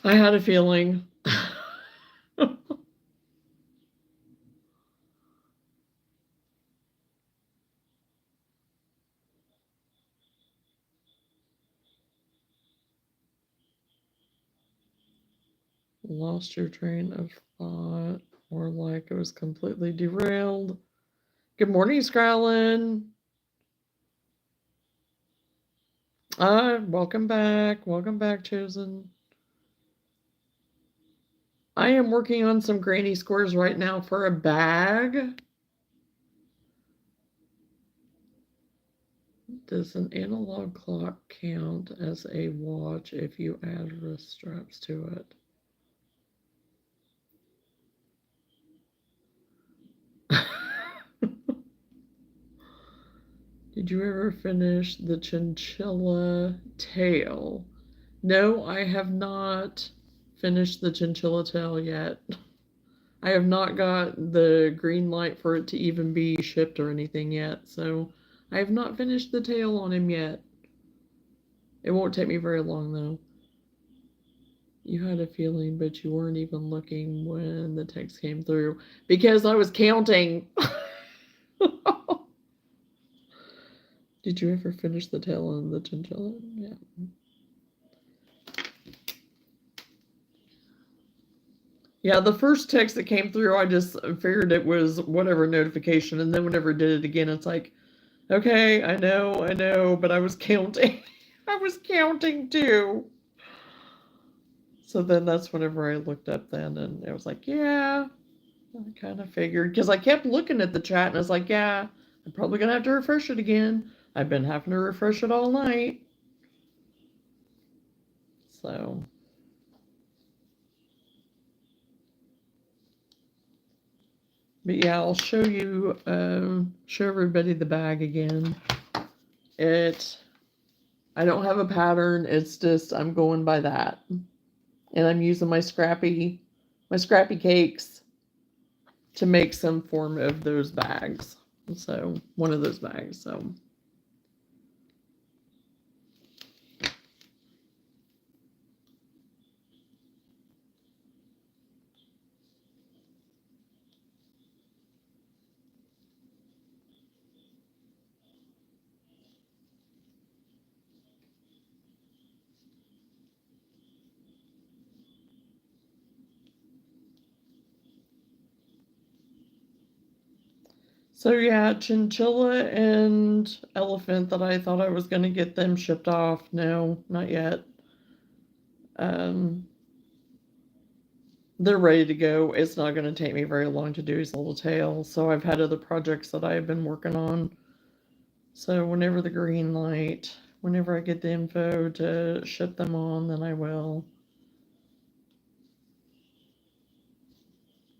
had a feeling. Lost your train of thought, or like it was completely derailed. Good morning, Scrallin. Welcome back. Welcome back, Chosen. I am working on some granny squares right now for a bag. Does an analog clock count as a watch if you add wrist straps to it? Did you ever finish the chinchilla tail? No, I have not finished the chinchilla tail yet. I have not got the green light for it to even be shipped or anything yet, so I have not finished the tail on him yet. It won't take me very long though. You had a feeling, but you weren't even looking when the text came through because I was counting. Did you ever finish the tail on the chinchilla? Yeah. Yeah, the first text that came through, I just figured it was whatever notification, and then whenever it did it again, it's like, okay, I know, but I was counting. I was counting too. So then that's whenever I looked up then, and it was like, yeah, I kind of figured, because I kept looking at the chat, and I was like, yeah, I'm probably going to have to refresh it again. I've been having to refresh it all night. So. But yeah, I'll show you, show everybody the bag again. I don't have a pattern. It's just, I'm going by that. And I'm using my Scrappy cakes to make some form of those bags. So, one of those bags, so. So yeah, chinchilla and elephant that I thought I was going to get them shipped off. No, not yet. They're ready to go. It's not going to take me very long to do his little tail. So I've had other projects that I've been working on. So whenever the green light, whenever I get the info to ship them on, then I will.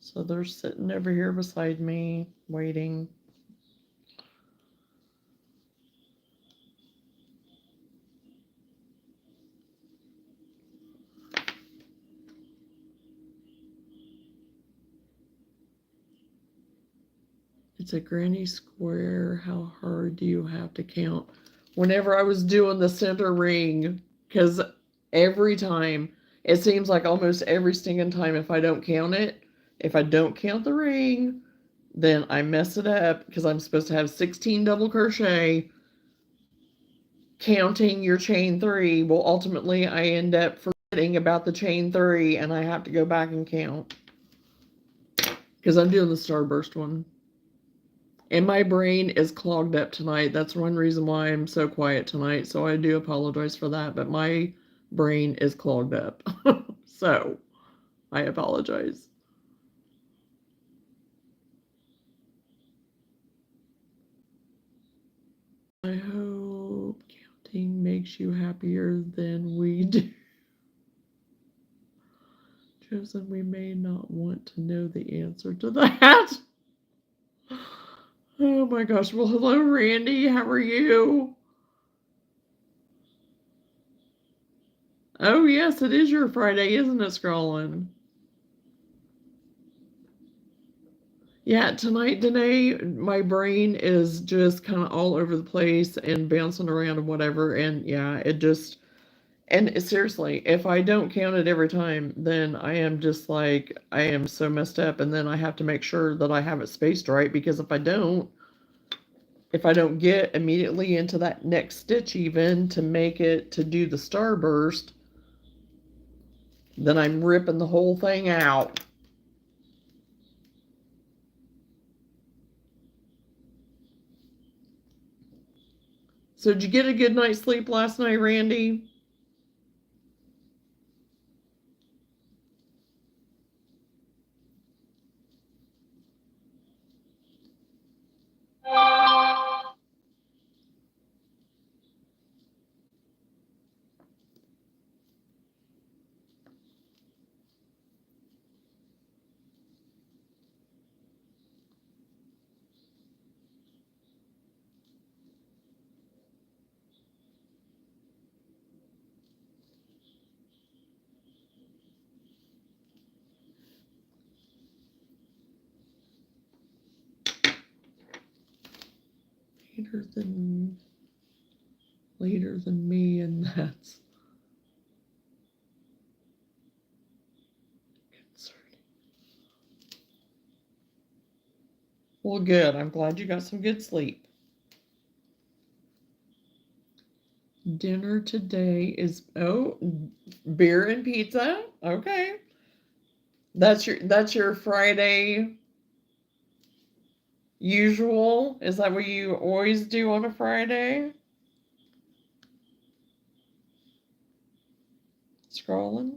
So they're sitting over here beside me, waiting. It's a granny square. How hard do you have to count? Whenever I was doing the center ring, because every time, it seems like almost every stinking time, if I don't count it, if I don't count the ring, then I mess it up because I'm supposed to have 16 double crochet. Counting your chain 3, well, ultimately I end up forgetting about the chain 3 and I have to go back and count because I'm doing the starburst one. And my brain is clogged up tonight. That's one reason why I'm so quiet tonight. So I do apologize for that, but my brain is clogged up. So I apologize. I hope counting makes you happier than we do. Chosen, we may not want to know the answer to that. Oh my gosh. Well, hello, Randy. How are you? Oh, yes, it is your Friday, isn't it, Scrolling? Yeah, tonight, Danae, my brain is just kind of all over the place and bouncing around and whatever. And yeah, and seriously, if I don't count it every time, then I am just like, I am so messed up. And then I have to make sure that I have it spaced right, because if I don't get immediately into that next stitch even to make it to do the starburst, then I'm ripping the whole thing out. So did you get a good night's sleep last night, Randy? Later than me, and that's concerning. Well, good. I'm glad you got some good sleep. Dinner today is beer and pizza. Okay. That's your Friday usual? Is that what you always do on a Friday? Scrolling?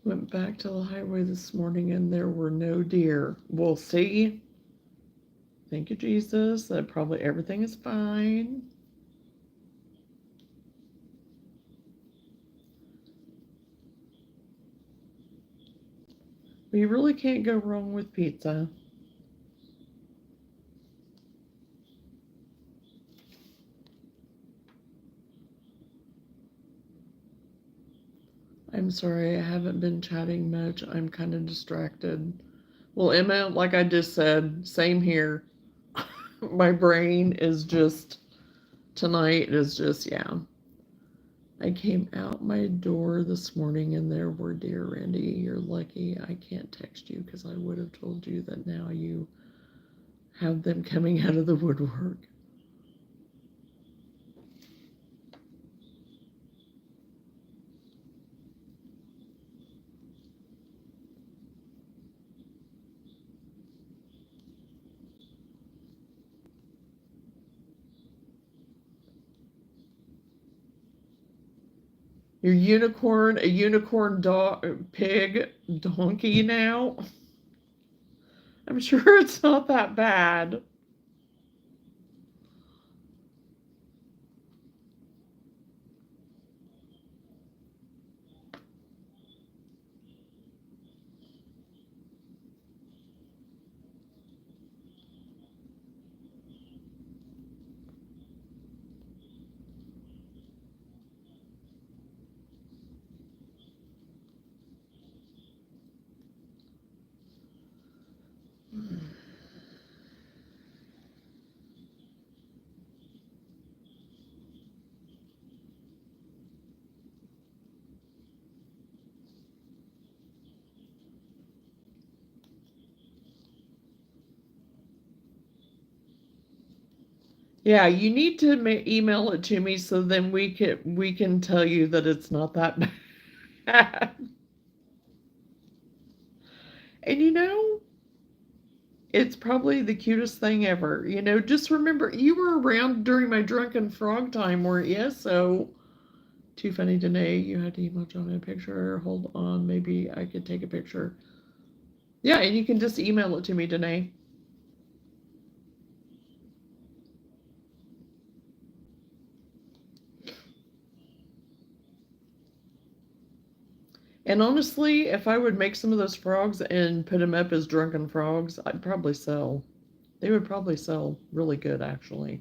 Went back to the highway this morning and there were no deer. We'll see. Thank you, Jesus, that probably everything is fine. But you really can't go wrong with pizza. I'm sorry, I haven't been chatting much. I'm kind of distracted. Well, Emma, like I just said, same here. My brain is just, tonight is just, yeah. I came out my door this morning and there were deer, Randy. You're lucky I can't text you, because I would have told you that now you have them coming out of the woodwork. Your unicorn, a unicorn dog, pig, donkey now? I'm sure it's not that bad. Yeah, you need to email it to me so then we can tell you that it's not that bad. And It's probably the cutest thing ever. You know, just remember, you were around during my drunken frog time, weren't you? So, too funny, Danae. You had to email Johnna a picture. Hold on, maybe I could take a picture. Yeah, and you can just email it to me, Danae. And honestly, if I would make some of those frogs and put them up as drunken frogs, I'd probably sell. They would probably sell really good, actually.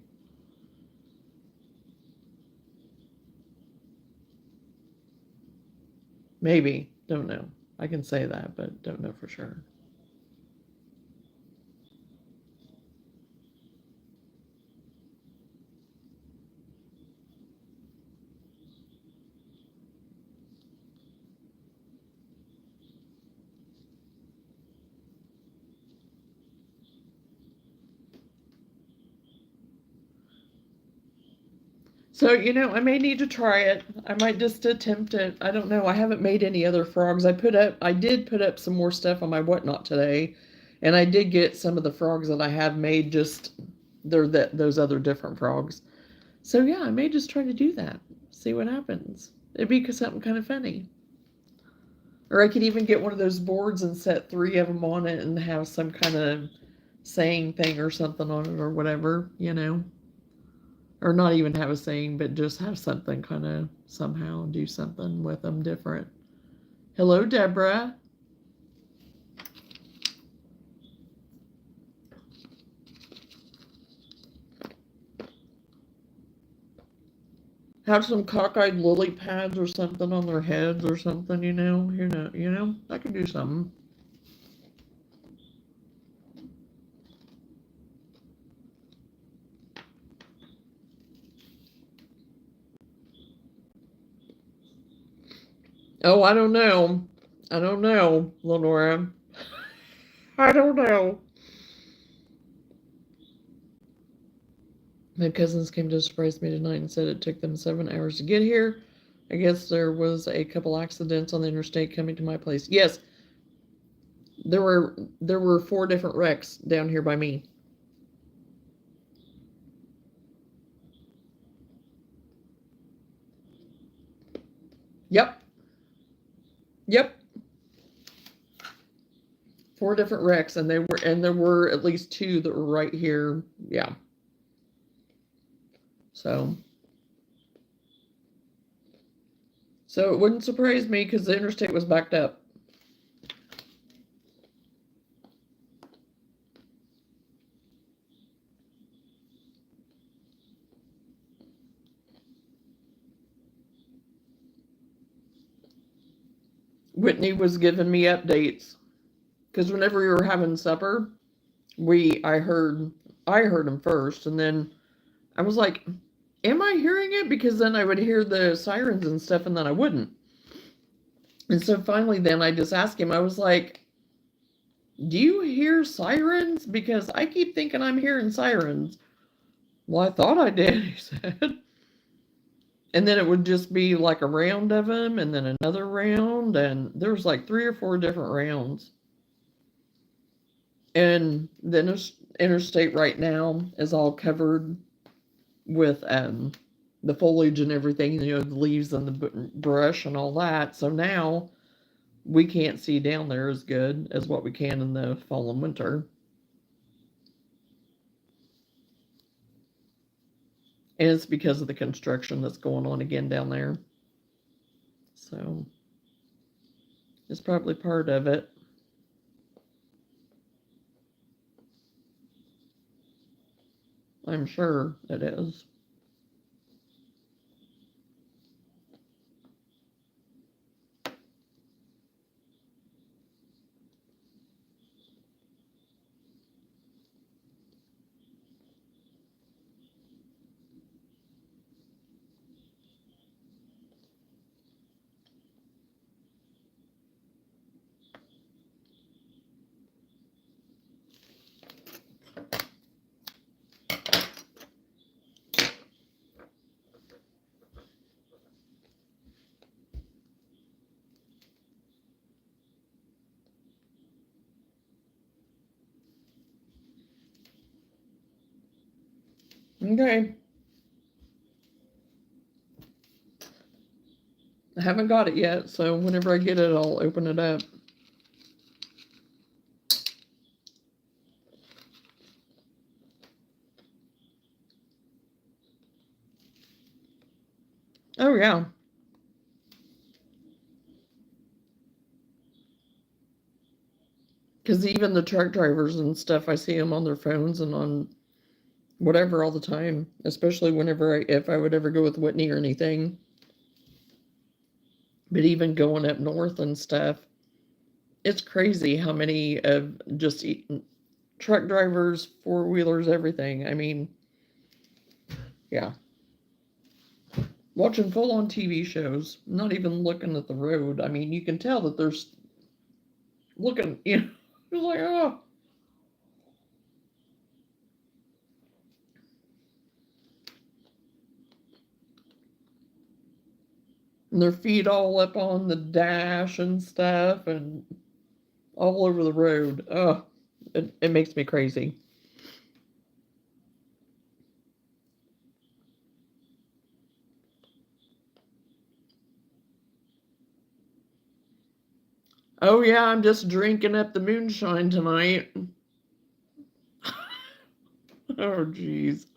Maybe. Don't know. I can say that, but don't know for sure. So, you know, I may need to try it. I might just attempt it. I don't know. I haven't made any other frogs. I did put up some more stuff on my whatnot today, and I did get some of the frogs that I have made, just those other different frogs. So yeah, I may just try to do that. See what happens. It'd be something kind of funny. Or I could even get one of those boards and set 3 of them on it and have some kind of saying thing or something on it or whatever, you know. Or not even have a saying, but just have something kind of somehow do something with them different. Hello, Deborah. Have some cockeyed lily pads or something on their heads or something, you know. I could do something. Oh, I don't know. I don't know, Lenora. I don't know. My cousins came to surprise me tonight and said it took them 7 hours to get here. I guess there was a couple accidents on the interstate coming to my place. Yes, there were 4 different wrecks down here by me. Yep. Yep. 4 different wrecks, and there were at least 2 that were right here. Yeah. So it wouldn't surprise me because the interstate was backed up. Whitney was giving me updates because whenever we were having supper, I heard him first, and then I was like, "Am I hearing it?" Because then I would hear the sirens and stuff, and then I wouldn't. And so finally, then I just asked him. I was like, "Do you hear sirens? Because I keep thinking I'm hearing sirens." Well, I thought I did, he said. And then it would just be like a round of them, and then another round, and there was like 3 or 4 different rounds. And the interstate right now is all covered with the foliage and everything, you know, the leaves and the brush and all that. So now we can't see down there as good as what we can in the fall and winter. And it's because of the construction that's going on again down there. So it's probably part of it. I'm sure it is. Okay. I haven't got it yet, so whenever I get it, I'll open it up. Oh, yeah. Because even the truck drivers and stuff, I see them on their phones and on whatever all the time, especially if I would ever go with Whitney or anything. But even going up north and stuff, it's crazy how many of just truck drivers, four-wheelers, everything. I mean, yeah. Watching full-on TV shows, not even looking at the road. I mean, you can tell that there's looking, it's like, oh. And their feet all up on the dash and stuff and all over the road. Oh, it makes me crazy. Oh, yeah, I'm just drinking up the moonshine tonight. Oh, geez.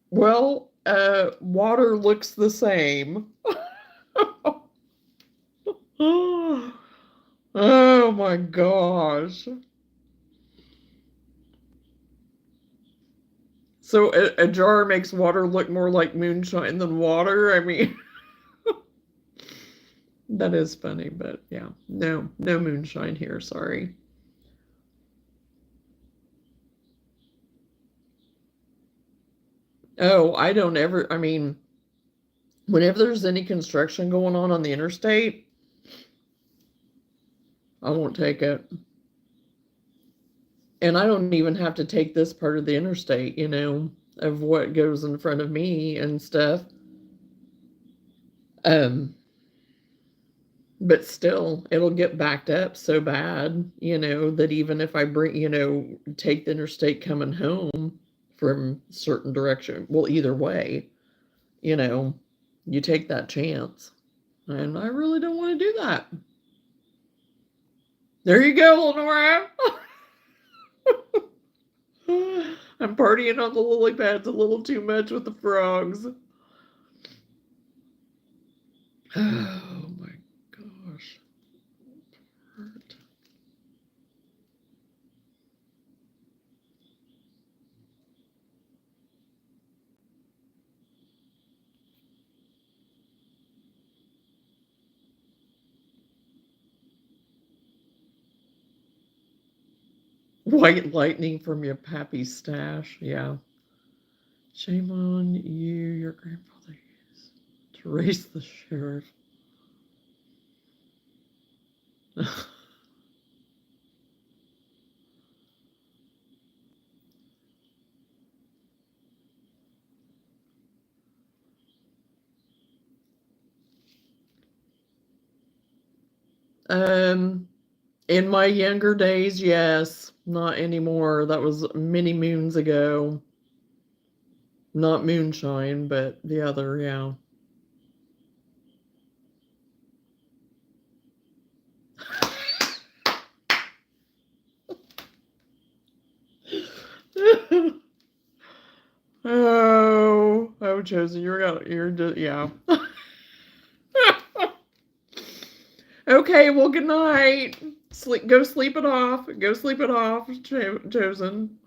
Well, water looks the same. Oh my gosh. So a jar makes water look more like moonshine than water? I mean, that is funny, but yeah. No moonshine here, sorry. Oh, I mean, whenever there's any construction going on the interstate, I won't take it. And I don't even have to take this part of the interstate, of what goes in front of me and stuff. Um, but still, it'll get backed up so bad, that even if I take the interstate coming home from certain direction, well, either way, you know, you take that chance. And I really don't want to do that. There you go, Lenora. I'm partying on the lily pads a little too much with the frogs. Oh my gosh. Hurt. White lightning from your pappy's stash. Yeah. Shame on you, your grandfather used to raise the sheriff. um, in my younger days, yes. Not anymore. That was many moons ago. Not moonshine, but the other, yeah. Oh, Chosen, you're just, yeah. Okay, well, good night. Go sleep it off. Go sleep it off, Chosen.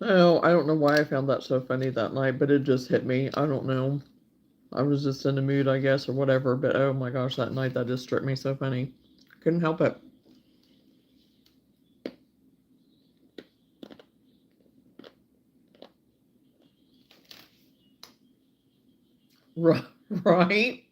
Oh, I don't know why I found that so funny that night, but it just hit me. I don't know. I was just in the mood, I guess, or whatever. But oh my gosh, that night that just struck me so funny. Couldn't help it. Right?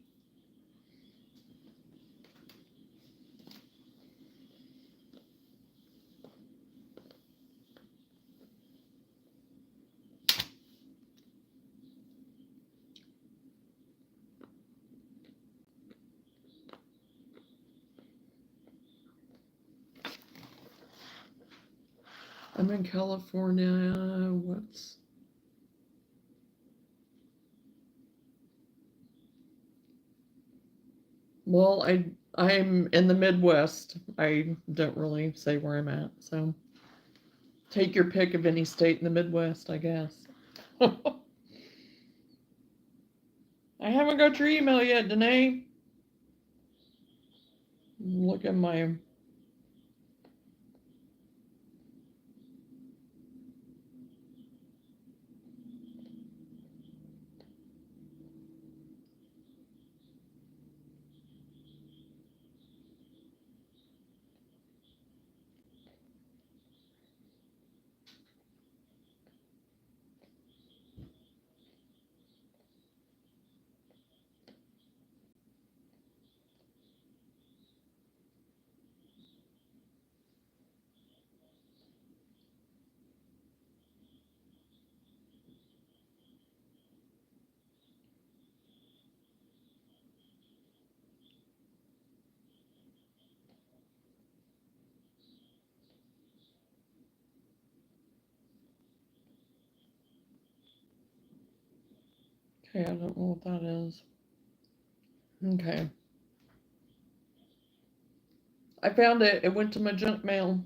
I'm in California. Well, I'm in the Midwest. I don't really say where I'm at, so take your pick of any state in the Midwest, I guess. I haven't got your email yet, Danae. Look at my. Okay, I don't know what that is. Okay. I found it. It went to my junk mail.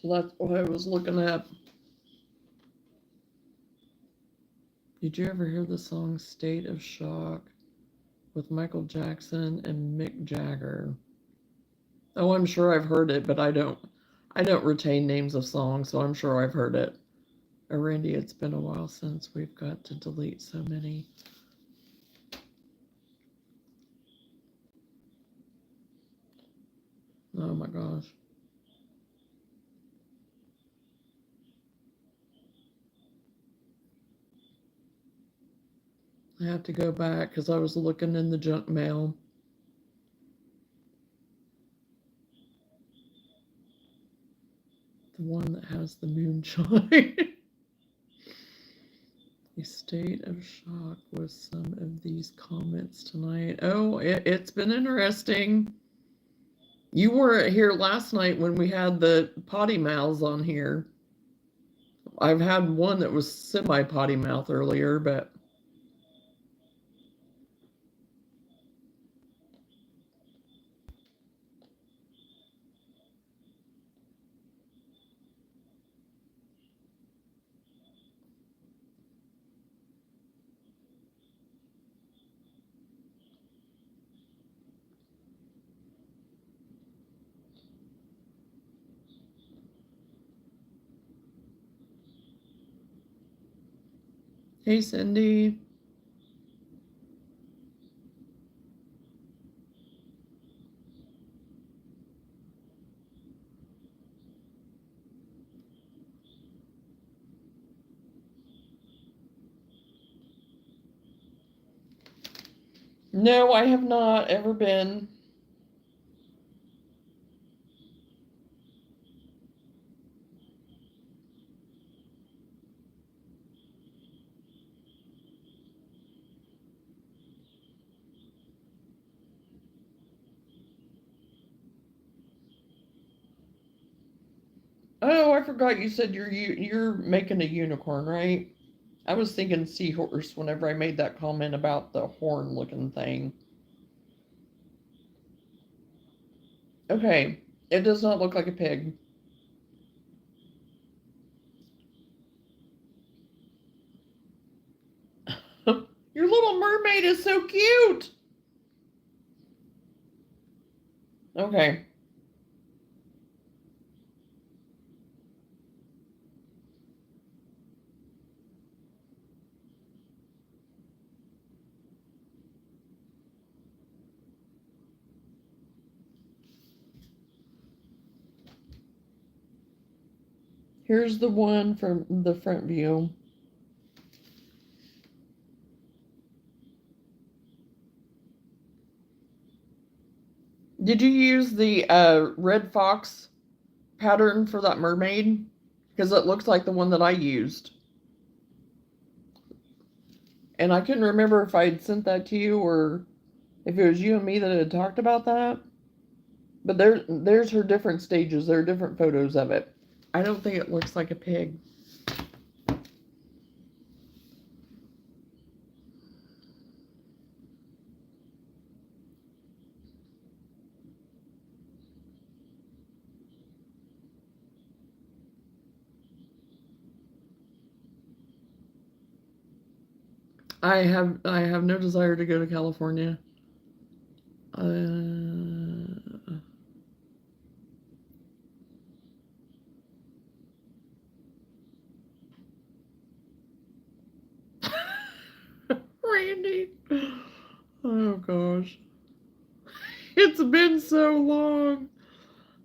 So that's what I was looking at. Did you ever hear the song State of Shock with Michael Jackson and Mick Jagger? Oh, I'm sure I've heard it, but I don't retain names of songs, so I'm sure I've heard it. Oh, Randy, it's been a while since we've got to delete so many. Oh my gosh. I have to go back because I was looking in the junk mail. The one that has the moonshine. A state of shock with some of these comments tonight. Oh, it's been interesting. You weren't here last night when we had the potty mouths on here. I've had one that was semi potty mouth earlier, but hey, Cindy. No, I have not ever been. Oh, I forgot you said you're making a unicorn, right? I was thinking seahorse whenever I made that comment about the horn looking thing. Okay, it does not look like a pig. Your little mermaid is so cute. Okay. Here's the one from the front view. Did you use the red fox pattern for that mermaid? Because it looks like the one that I used. And I couldn't remember if I had sent that to you or if it was you and me that had talked about that. But there's her different stages. There are different photos of it. I don't think it looks like a pig. I have no desire to go to California. Randy. Oh gosh. It's been so long.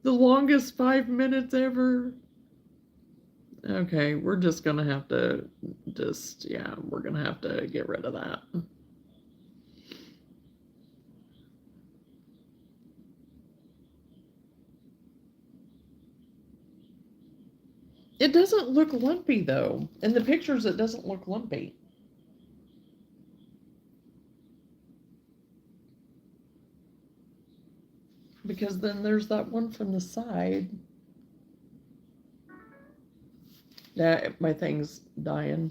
The longest 5 minutes ever. Okay, we're just gonna have to we're gonna have to get rid of that. It doesn't look lumpy though. In the pictures it doesn't look lumpy. Because then there's that one from the side. Yeah, my thing's dying.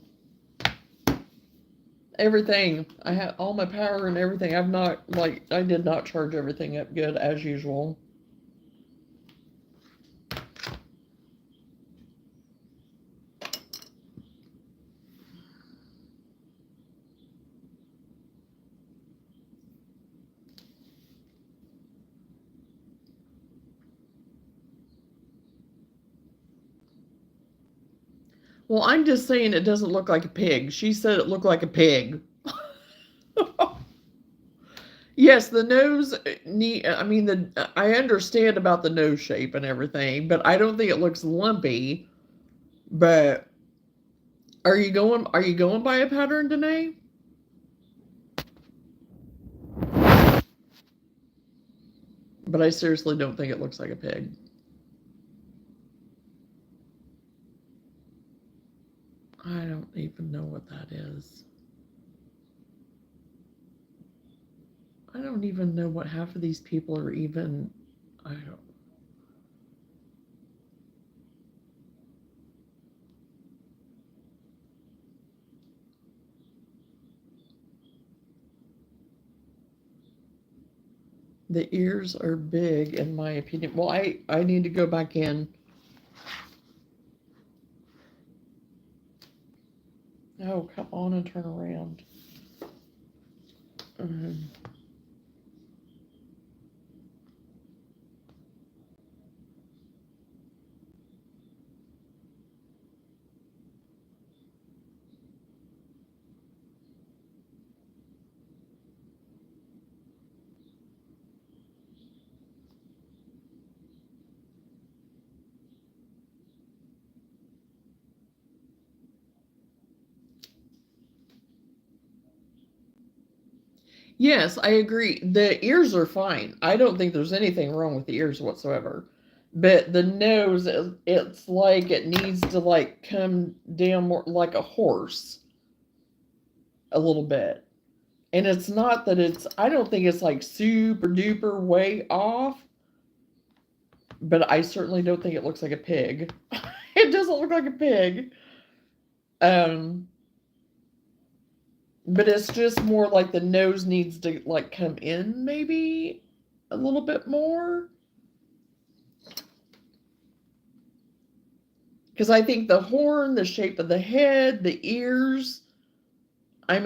Everything. I had all my power and everything. I did not charge everything up good as usual. Well, I'm just saying it doesn't look like a pig. She said it looked like a pig. Yes, the nose I understand about the nose shape and everything, but I don't think it looks lumpy. But are you going by a pattern, Danae? But I seriously don't think it looks like a pig. I don't even know what that is. I don't even know what half of these people are even. I don't. The ears are big, in my opinion. Well, I need to go back in. Oh, come on and turn around. Yes, I agree. The ears are fine. I don't think there's anything wrong with the ears whatsoever. But the nose, it's like it needs to like come down more like a horse a little bit. And it's not that I don't think it's like super duper way off, but I certainly don't think it looks like a pig. It doesn't look like a pig. Um, but it's just more like the nose needs to like come in maybe a little bit more. Because I think the horn, the shape of the head, the ears, I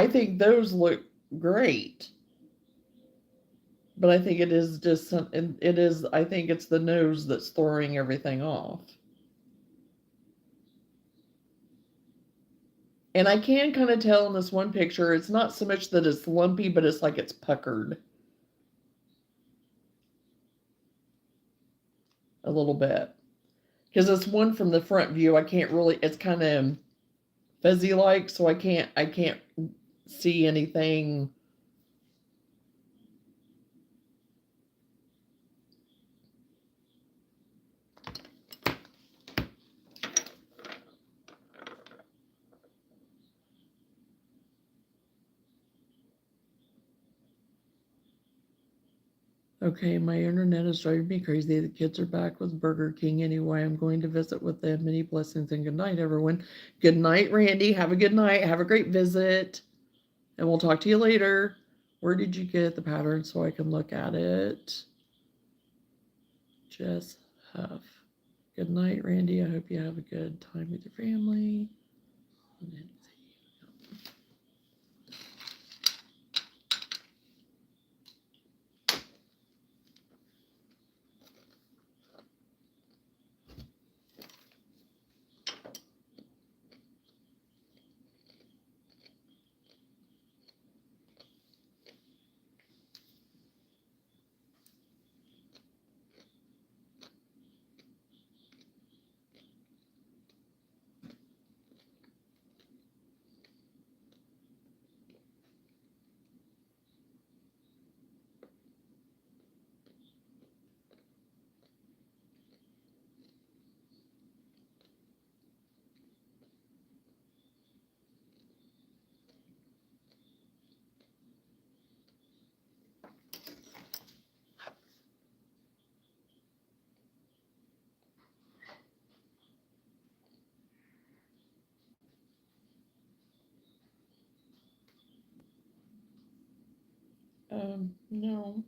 think those look great. But I think it is just I think it's the nose that's throwing everything off. And I can kind of tell in this one picture, it's not so much that it's lumpy, but it's like it's puckered a little bit. Because this one from the front view, I can't really, it's kind of fuzzy like, so I can't see anything. Okay, my internet is driving me crazy. The kids are back with Burger King anyway. I'm going to visit with them. Many blessings and good night, everyone. Good night, Randy. Have a good night. Have a great visit. And we'll talk to you later. Where did you get the pattern so I can look at it? Jess Huff. Good night, Randy. I hope you have a good time with your family. No.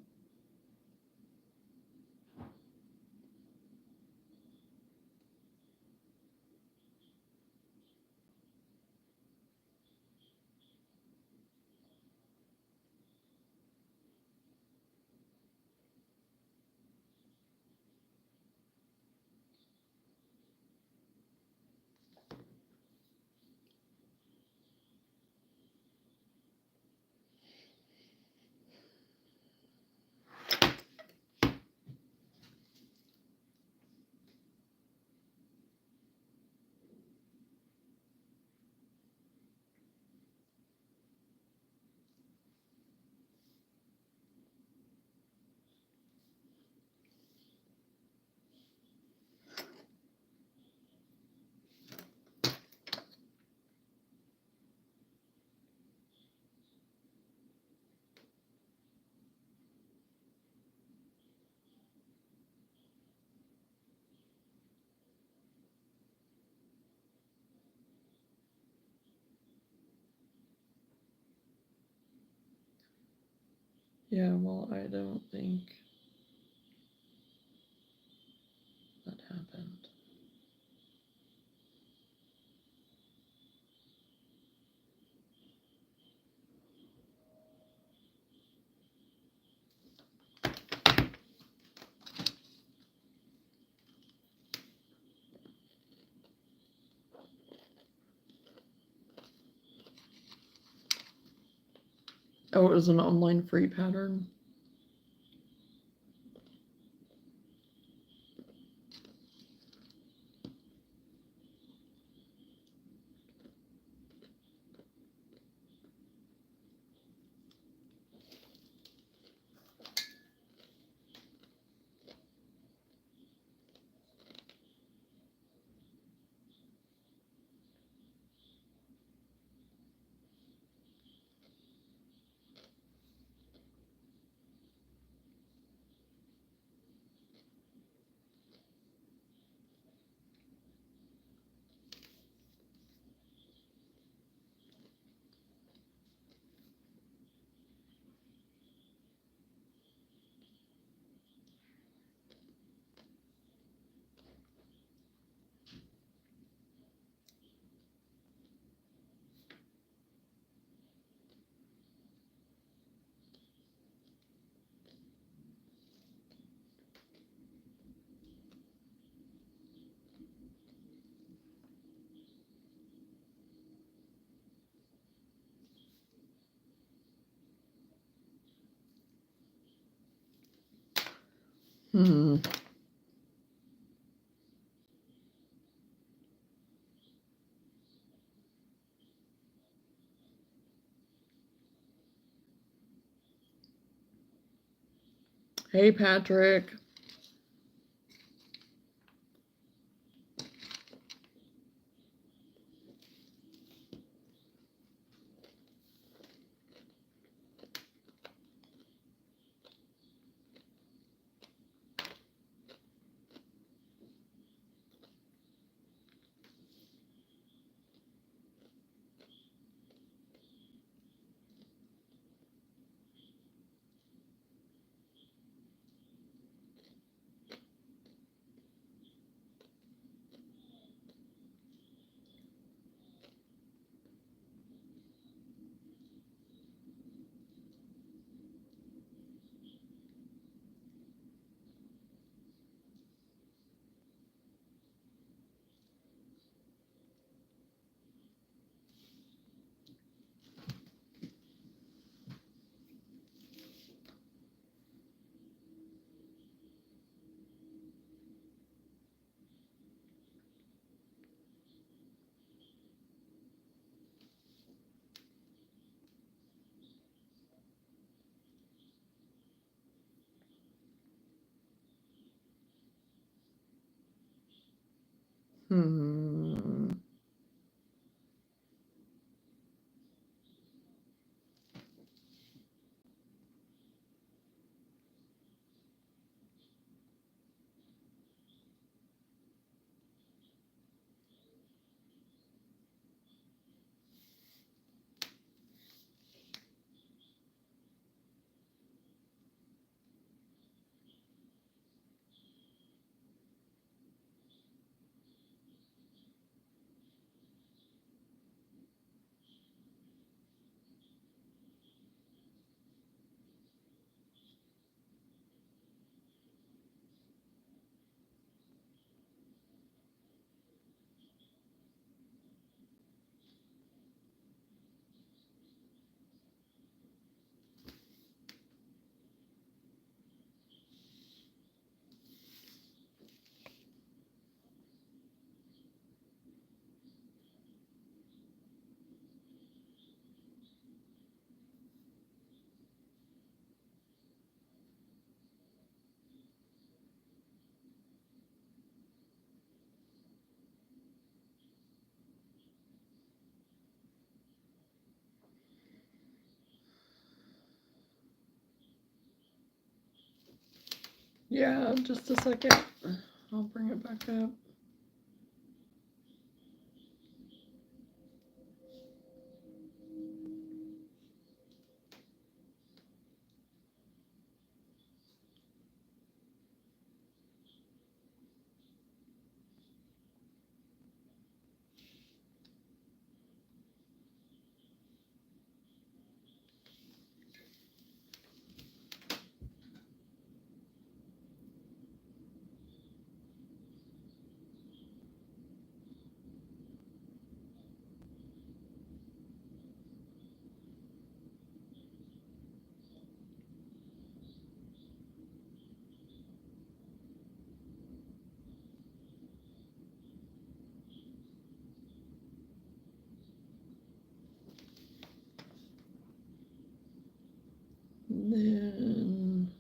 Yeah, well, I don't think that happened. Oh, it was an online free pattern? Hmm. Hey, Patrick. Hmm. Yeah, just a second. I'll bring it back up. And then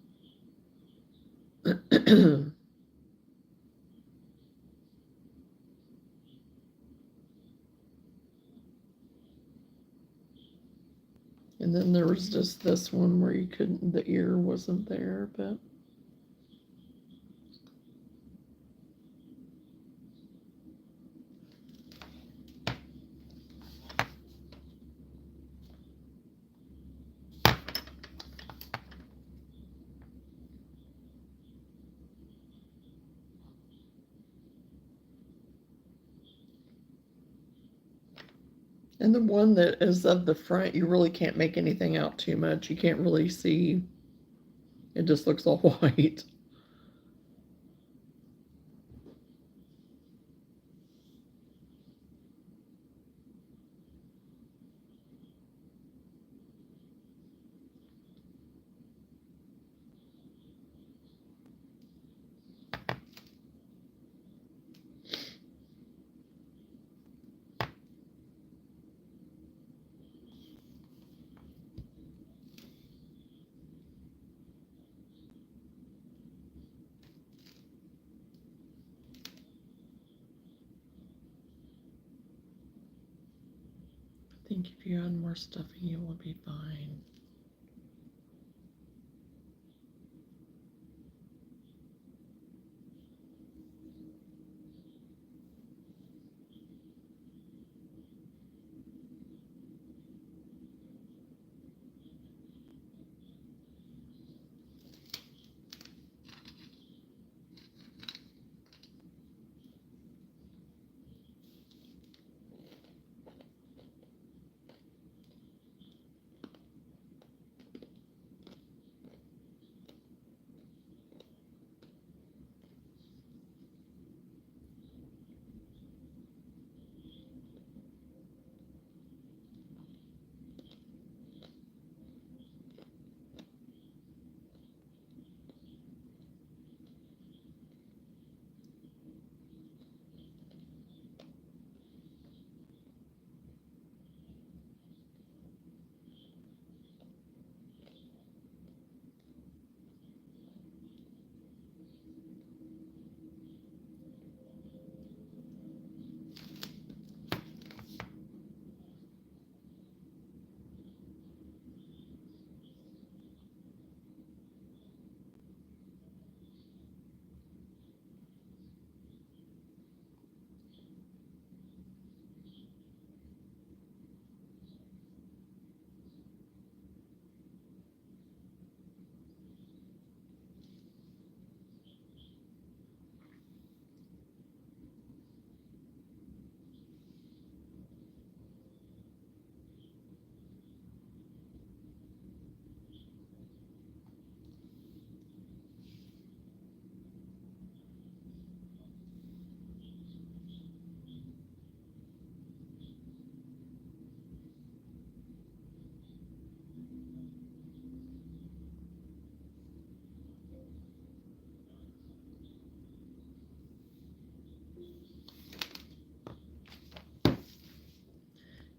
and then there was just this one where you couldn't, the ear wasn't there, but and the one that is of the front, you really can't make anything out too much. You can't really see. It just looks all white. I think if you add more stuffing, you will be fine.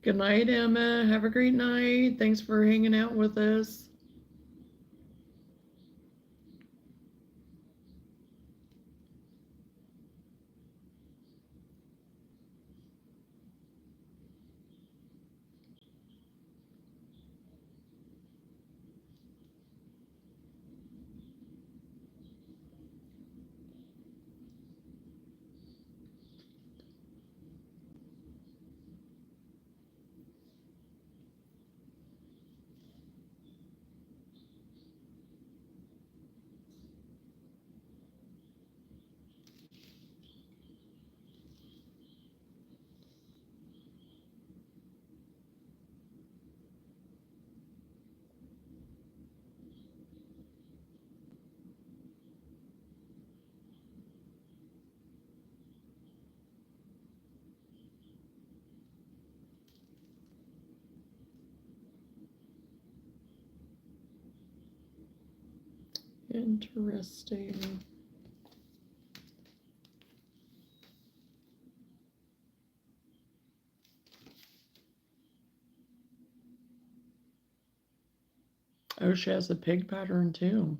Good night, Emma. Have a great night. Thanks for hanging out with us. Interesting. Oh, she has a pig pattern too.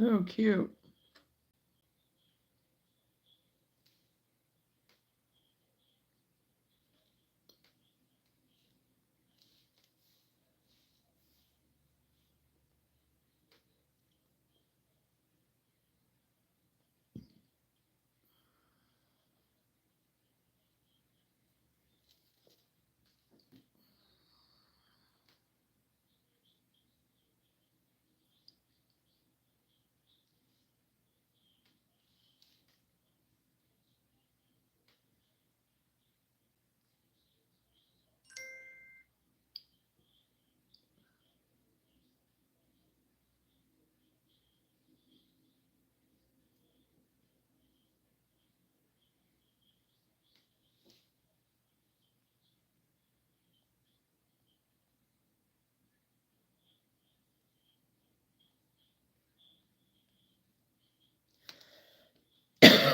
Oh, cute.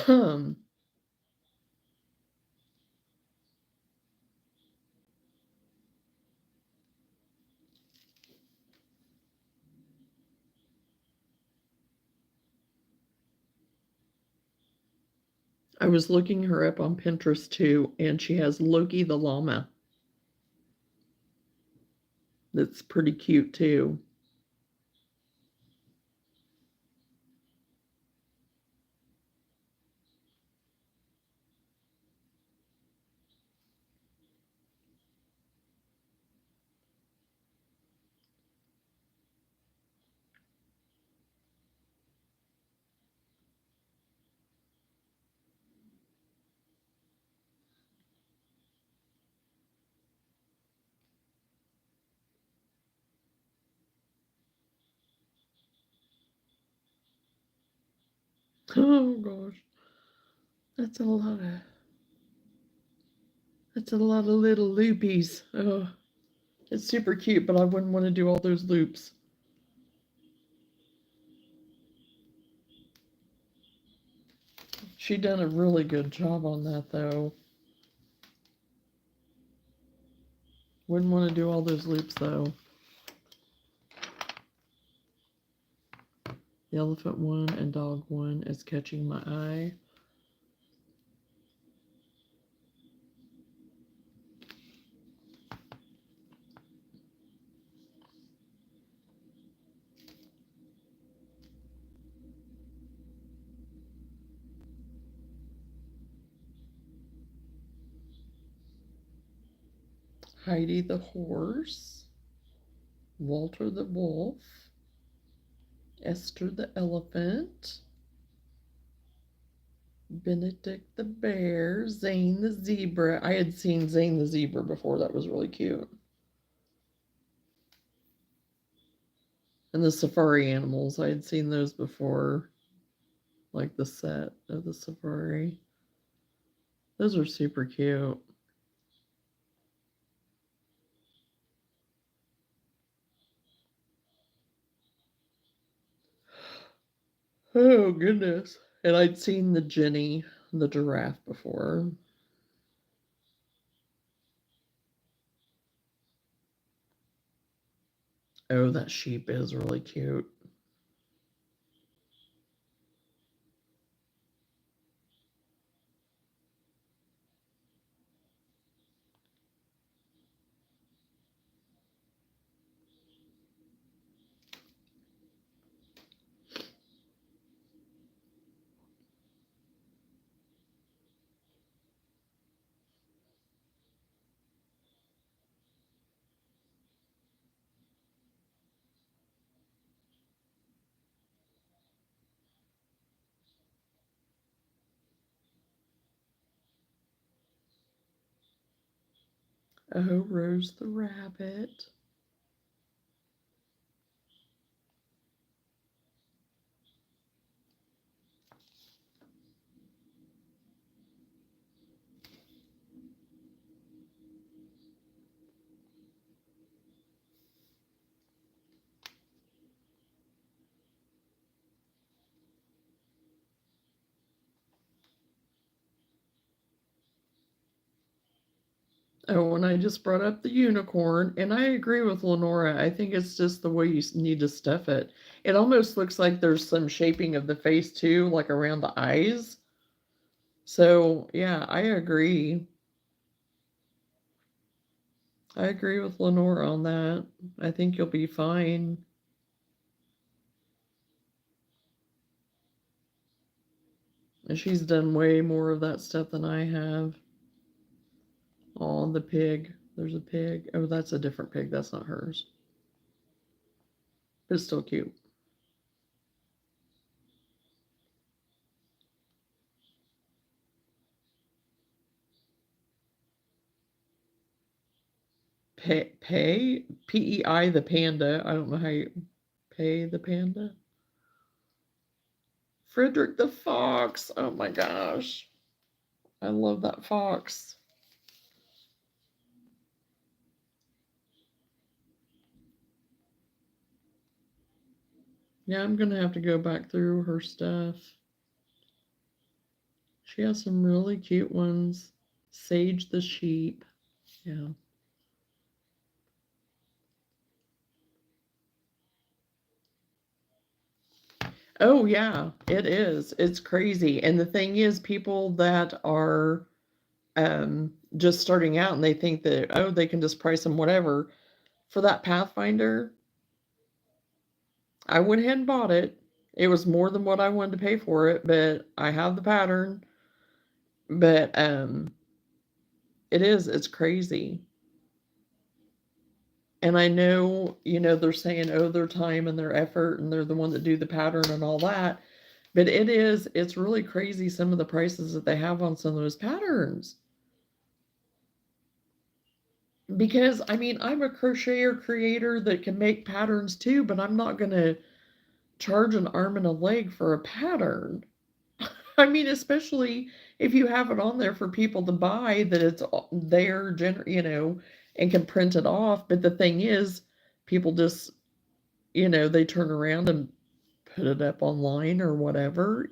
I was looking her up on Pinterest too, and she has Loki the llama. That's pretty cute too. Oh gosh, that's a lot of little loopies. Oh, it's super cute, but I wouldn't want to do all those loops. She done a really good job on that though. Wouldn't want to do all those loops though. The elephant one and dog one is catching my eye. Heidi the horse, Walter the wolf, Esther the elephant, Benedict the bear, Zane the zebra. I had seen Zane the zebra before. That was really cute. And the safari animals, I had seen those before, like the set of the safari. Those are super cute. Oh, goodness. And I'd seen the Jenny, the giraffe, before. Oh, that sheep is really cute. Oh, Rose the rabbit. Oh, and I just brought up the unicorn, and I agree with Lenora. I think it's just the way you need to stuff it. It almost looks like there's some shaping of the face too, like around the eyes. So, yeah, I agree. I agree with Lenora on that. I think you'll be fine. And she's done way more of that stuff than I have. Oh, the pig. There's a pig. Oh, that's a different pig. That's not hers. But it's still cute. Pei, the panda. I don't know how you pay the panda. Frederick the fox. Oh my gosh. I love that fox. Yeah, I'm gonna have to go back through her stuff. She has some really cute ones. Sage the sheep. Yeah. Oh yeah, it is. It's crazy. And the thing is, people that are just starting out and they think that, oh, they can just price them whatever. For that Pathfinder, I went ahead and bought it. It was more than what I wanted to pay for it, but I have the pattern. But it's crazy. And I know, they're saying, oh, their time and their effort and they're the one that do the pattern and all that. But it's really crazy some of the prices that they have on some of those patterns. Because I mean, I'm a crocheter creator that can make patterns too, but I'm not going to charge an arm and a leg for a pattern. I mean, especially if you have it on there for people to buy, that it's there, and can print it off. But the thing is, people just, they turn around and put it up online or whatever.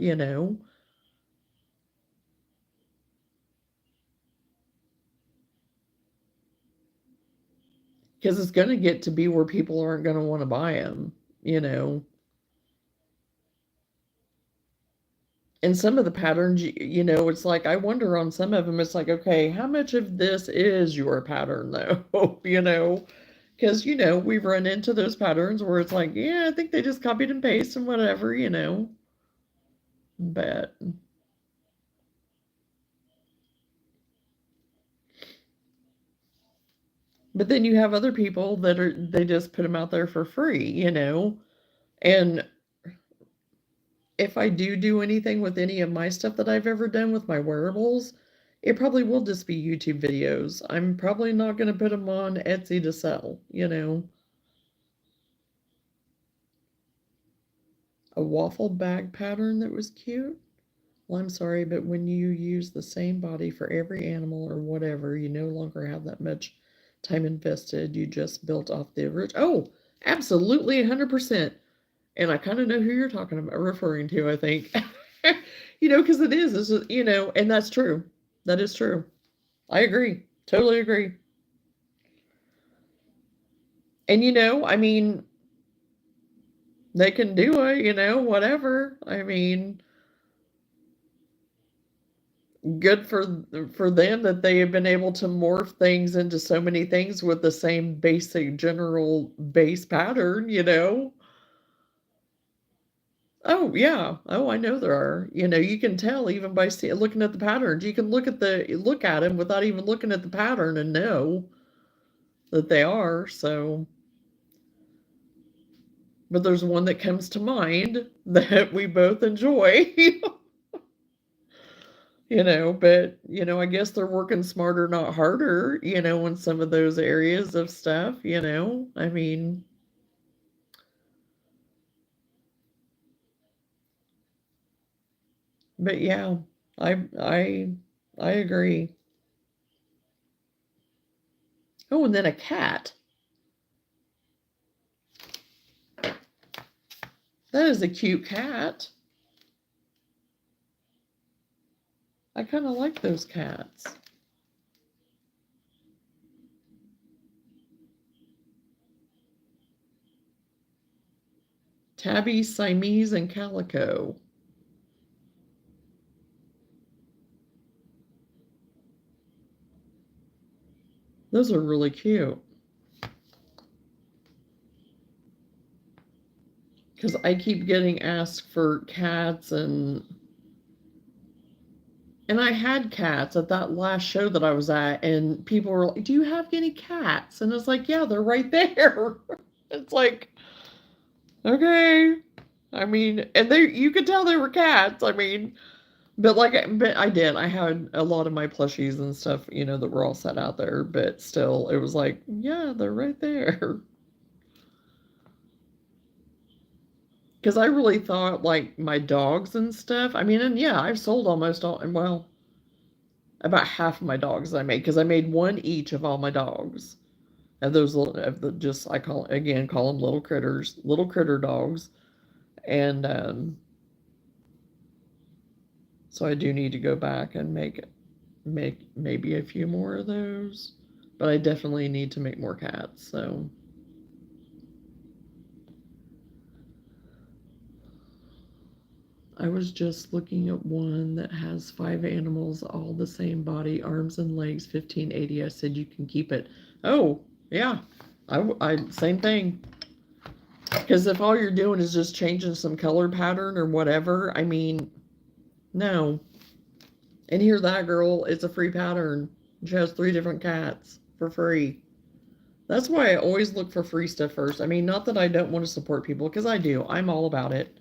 Because it's going to get to be where people aren't going to want to buy them, you know. And some of the patterns, it's like, I wonder on some of them, it's like, okay, how much of this is your pattern though? Because, we've run into those patterns where it's like, yeah, I think they just copied and pasted and whatever. But, but then you have other people they just put them out there for free. And if I do anything with any of my stuff that I've ever done with my wearables, it probably will just be YouTube videos. I'm probably not going to put them on Etsy to sell, you know. A waffle bag pattern that was cute. Well, I'm sorry, but when you use the same body for every animal or whatever, you no longer have that much time invested. You just built off the original. Oh, absolutely, 100%. And I kind of know who you're talking about, referring to, I think. You know, because it is, you know, and that's true. That is true. I agree. Totally agree. And, you know, I mean, they can do it, you know, whatever. I mean, good for them that they have been able to morph things into so many things with the same basic general base pattern, you know. Oh yeah. Oh, I know there are. You know, you can tell even by looking at the patterns. You can look at them without even looking at the pattern and know that they are. So, but there's one that comes to mind that we both enjoy. You know, but you know, I guess they're working smarter, not harder, you know, in some of those areas of stuff, you know. I mean, but yeah, I I I agree. Oh, and then a cat. That is a cute cat. I kind of like those cats. Tabby, Siamese, and Calico. Those are really cute. Because I keep getting asked for cats and I had cats at that last show that I was at, and people were like, "Do you have any cats?" And it's like, "Yeah, they're right there." It's like, okay. I mean, and they you could tell they were cats. I mean, but I did. I had a lot of my plushies and stuff, you know, that were all set out there, but still, it was like, yeah, they're right there. Because I really thought like my dogs and stuff. I mean, and yeah, I've sold almost all, and well, about half of my dogs I made because I made one each of all my dogs. And those little, of the just I call them little critters, little critter dogs, and so I do need to go back and make maybe a few more of those, but I definitely need to make more cats. So I was just looking at one that has 5 animals, all the same body, arms and legs, 1580. I said you can keep it. Oh, yeah. I same thing. Because if all you're doing is just changing some color pattern or whatever, I mean, no. And here that girl, it's a free pattern. She has 3 different cats for free. That's why I always look for free stuff first. I mean, not that I don't want to support people, because I do. I'm all about it.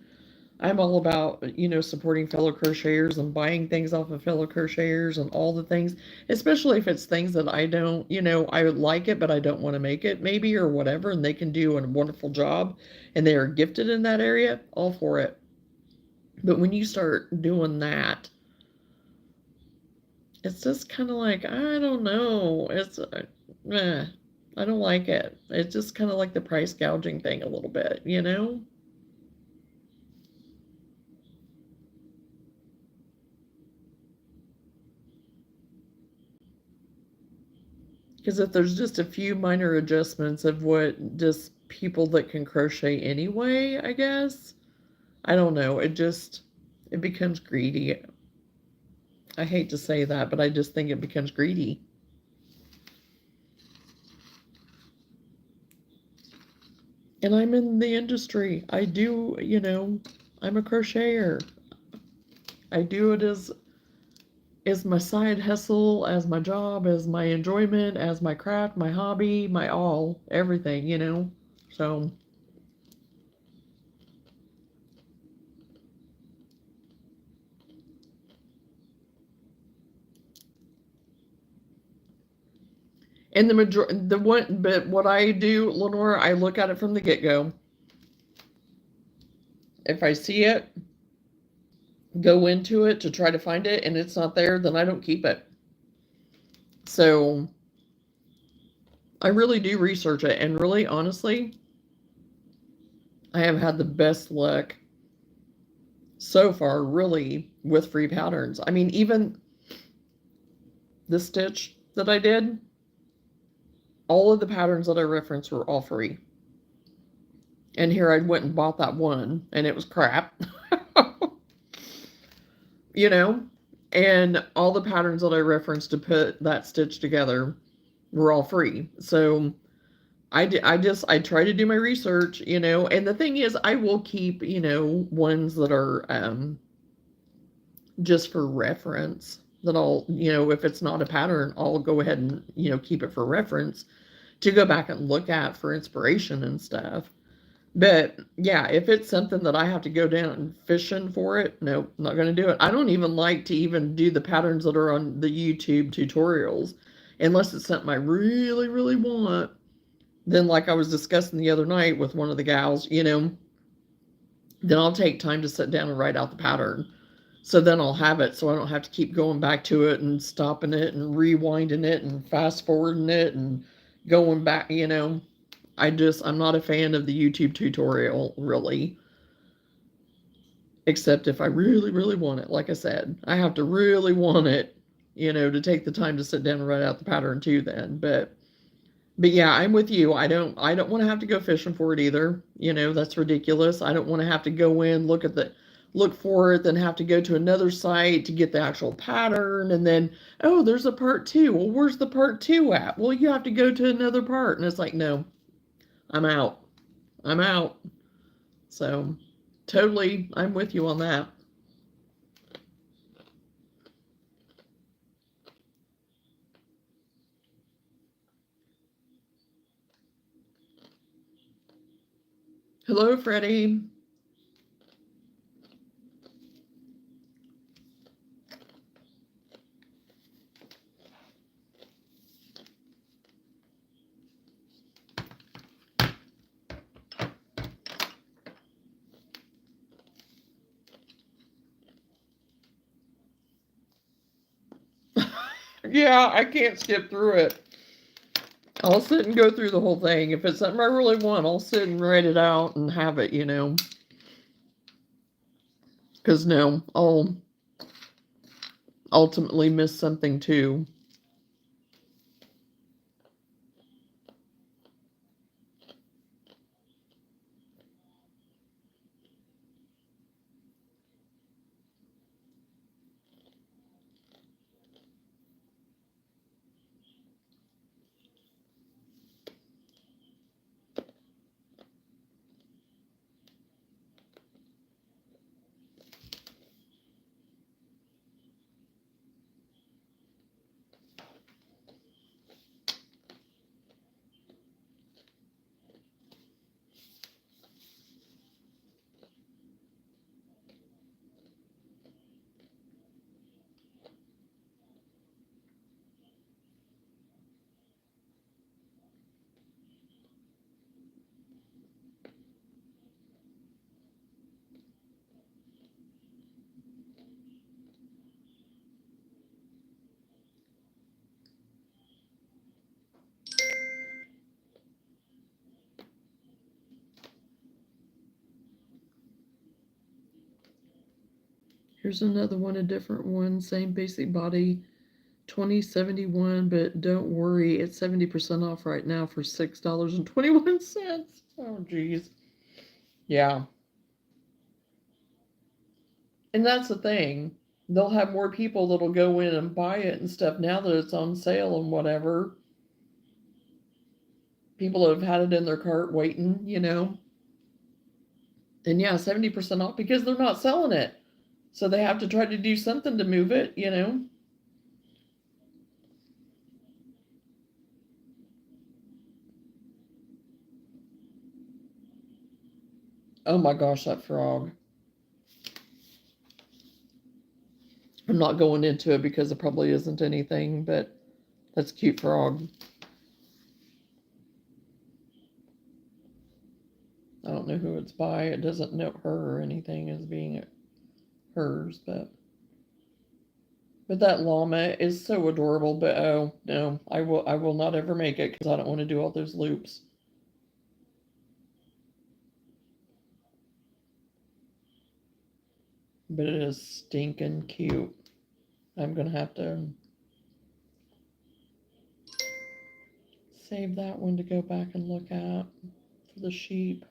I'm all about, you know, supporting fellow crocheters and buying things off of fellow crocheters and all the things, especially if it's things that I don't, you know, I would like it, but I don't want to make it maybe or whatever, and they can do a wonderful job and they are gifted in that area, all for it. But when you start doing that, it's just kind of like, I don't know. I don't like it. It's just kind of like the price gouging thing a little bit, you know? Because if there's just a few minor adjustments of what just people that can crochet anyway, I guess, I don't know. It becomes greedy. I hate to say that, but I just think it becomes greedy. And I'm in the industry. I do, you know, I'm a crocheter. I do it as my side hustle, as my job, as my enjoyment, as my craft, my hobby, my all, everything, you know. So And but what I do, Lenore, I look at it from the get-go. If I see it, go into it to try to find it, and it's not there, then I don't keep it. So I really do research it, and really, honestly, I have had the best luck so far, really, with free patterns. I mean, even the stitch that I did, all of the patterns that I referenced were all free. And here I went and bought that one, and it was crap. You know? And all the patterns that I referenced to put that stitch together were all free. So I try to do my research, you know, and the thing is I will keep, you know, ones that are just for reference, that I'll, you know, if it's not a pattern, I'll go ahead and, you know, keep it for reference to go back and look at for inspiration and stuff. But yeah, if it's something that I have to go down and fishing for it, nope, not going to do it. I don't even like to even do the patterns that are on the YouTube tutorials unless it's something I really, really want. Then, like I was discussing the other night with one of the gals, you know, then I'll take time to sit down and write out the pattern. So then I'll have it so I don't have to keep going back to it and stopping it and rewinding it and fast forwarding it and going back, you know. I'm not a fan of the YouTube tutorial, really. Except if I really, really want it. Like I said, I have to really want it, you know, to take the time to sit down and write out the pattern too then. But yeah, I'm with you. I don't want to have to go fishing for it either. You know, that's ridiculous. I don't want to have to go in, look for it, then have to go to another site to get the actual pattern, and then, oh, there's a part 2. Well, where's the part 2 at? Well, you have to go to another part. And it's like, no, I'm out. I'm out. So totally, I'm with you on that. Hello, Freddie. Yeah, I can't skip through it. I'll sit and go through the whole thing. If it's something I really want, I'll sit and write it out and have it, you know. Because no, I'll ultimately miss something too. Here's another one, a different one, same basic body, 2071, but don't worry, it's 70% off right now for $6.21. Oh, geez. Yeah. And that's the thing. They'll have more people that'll go in and buy it and stuff now that it's on sale and whatever. People have had it in their cart waiting, you know. And yeah, 70% off because they're not selling it. So they have to try to do something to move it, you know. Oh my gosh, that frog. I'm not going into it because it probably isn't anything, but that's a cute frog. don't know who it's by. It doesn't note her or anything as being hers, but that llama is so adorable. But oh no, I will not ever make it because I don't want to do all those loops. But it is stinking cute. I'm gonna have to save that one to go back and look at for the sheep.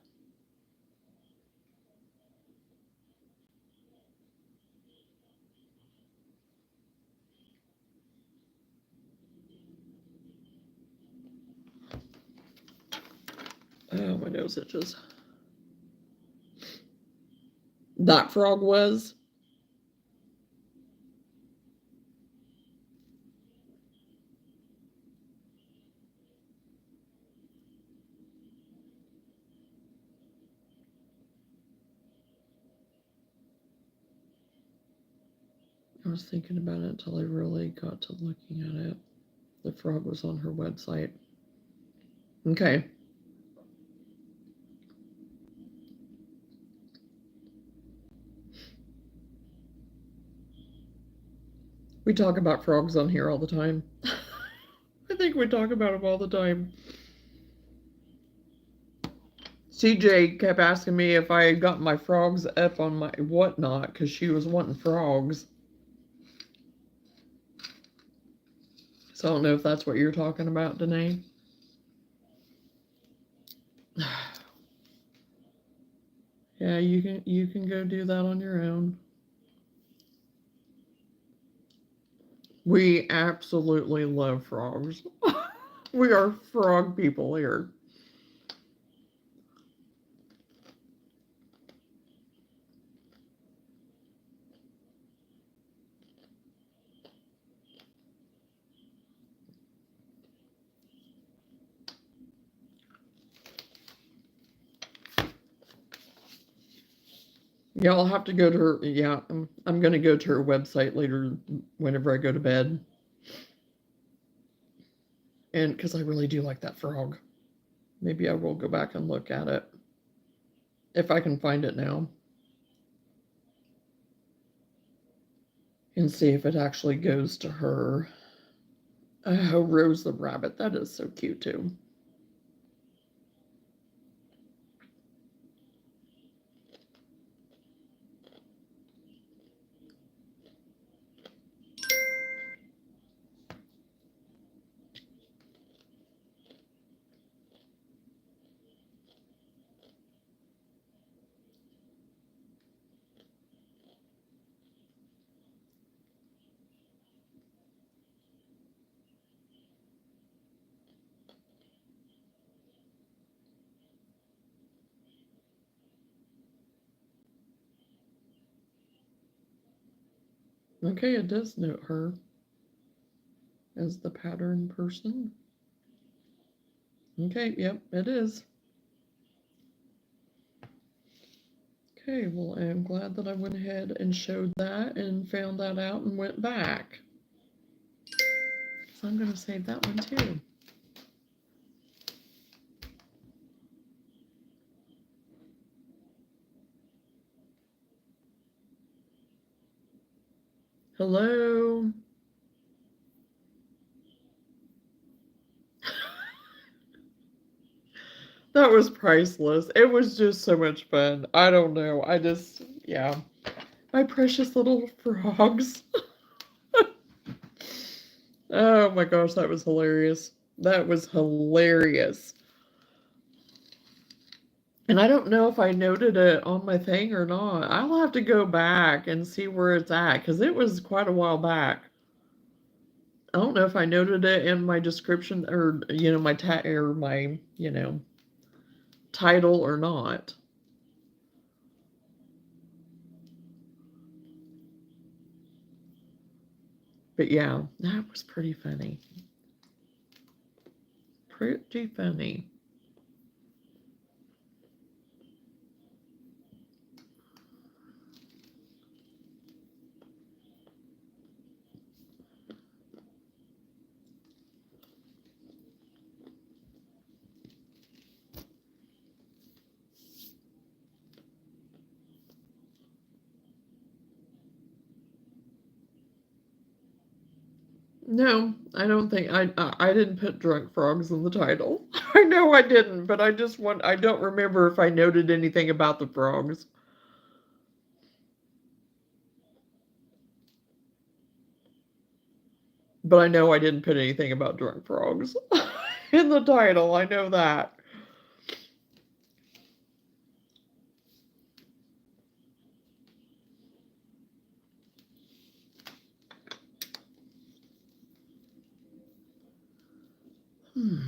Oh, my nose itches. That frog was. I was thinking about it until I really got to looking at it. The frog was on her website. Okay. We talk about frogs on here all the time. I think we talk about them all the time. CJ kept asking me if I had got my frogs up on my whatnot because she was wanting frogs. So I don't know if that's what you're talking about, Danae. Yeah, you can go do that on your own. We absolutely love frogs. We are frog people here. Yeah, I'll have to go to her. Yeah, I'm going to go to her website later whenever I go to bed. And because I really do like that frog. Maybe I will go back and look at it. If I can find it now. And see if it actually goes to her. Oh, Rose the rabbit. That is so cute too. Okay, it does note her as the pattern person. Okay, yep, it is. Okay, well, I'm glad that I went ahead and showed that and found that out and went back. So I'm going to save that one too. Hello. That was priceless. It was just so much fun. I don't know. Yeah. My precious little frogs. Oh my gosh, that was hilarious. That was hilarious. And I don't know if I noted it on my thing or not. I'll have to go back and see where it's at because it was quite a while back. I don't know if I noted it in my description or my tag or my title or not. But yeah, that was pretty funny. Pretty funny. No, I don't think I didn't put drunk frogs in the title. I know I didn't, but I don't remember if I noted anything about the frogs. But I know I didn't put anything about drunk frogs in the title. I know that. Hmm.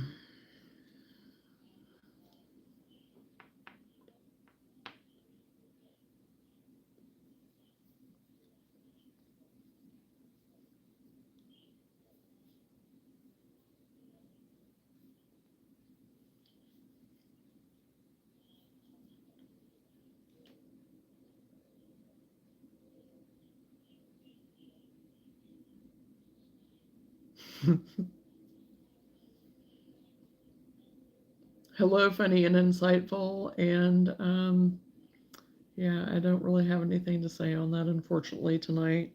Hello, funny and insightful. And yeah, I don't really have anything to say on that, unfortunately, tonight.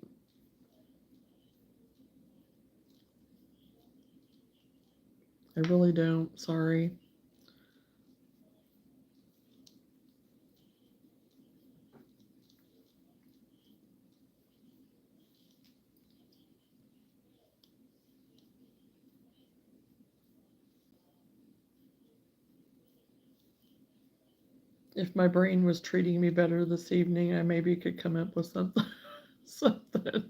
I really don't. Sorry. If my brain was treating me better this evening, I maybe could come up with something. something.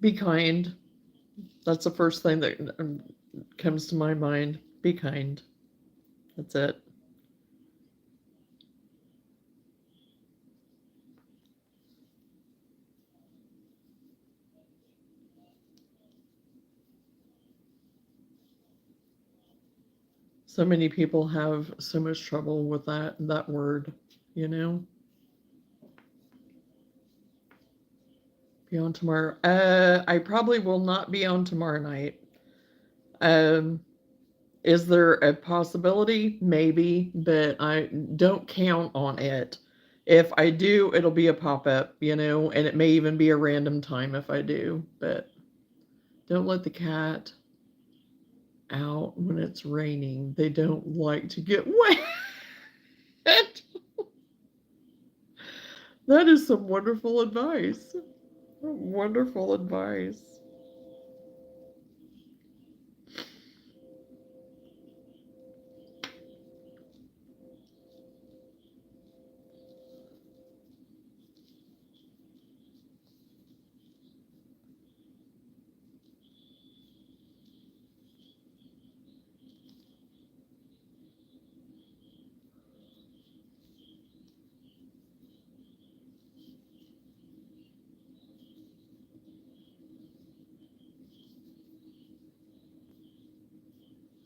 Be kind. That's the first thing that comes to my mind. Be kind. That's it. So many people have so much trouble with that word, you know. Be on tomorrow. I probably will not be on tomorrow night. Um, is there a possibility? Maybe, but I don't count on it. If I do, it'll be a pop up, and it may even be a random time if I do. But don't let the cat out when it's raining. They don't like to get wet. That is some wonderful advice. Wonderful advice.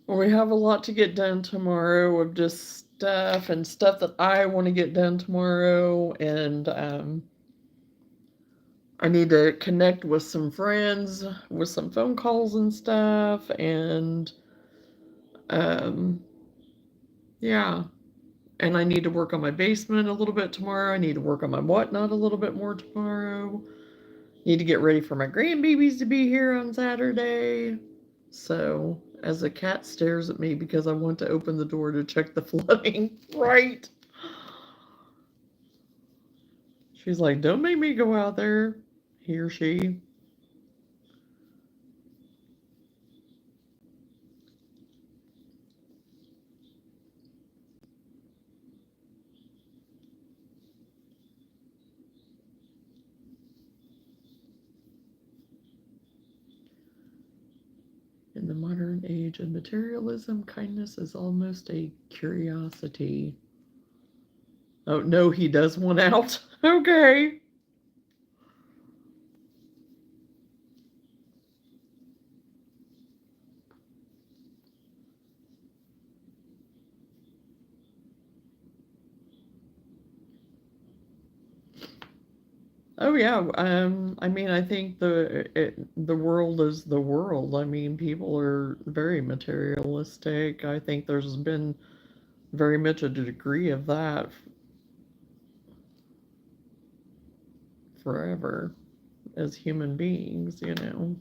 Well, we have a lot to get done tomorrow of just stuff that I want to get done tomorrow. And I need to connect with some friends with some phone calls and stuff. And um, yeah. And I need to work on my basement a little bit tomorrow. I need to work on my whatnot a little bit more tomorrow. Need to get ready for my grandbabies to be here on Saturday. So, as the cat stares at me because I want to open the door to check the flooding, right? She's like, don't make me go out there. He or she. In the modern age of materialism, kindness is almost a curiosity. Oh, no, he does want out. Okay. Oh yeah. I mean, I think the world is the world. I mean, people are very materialistic. I think there's been very much a degree of that. forever as human beings, you know.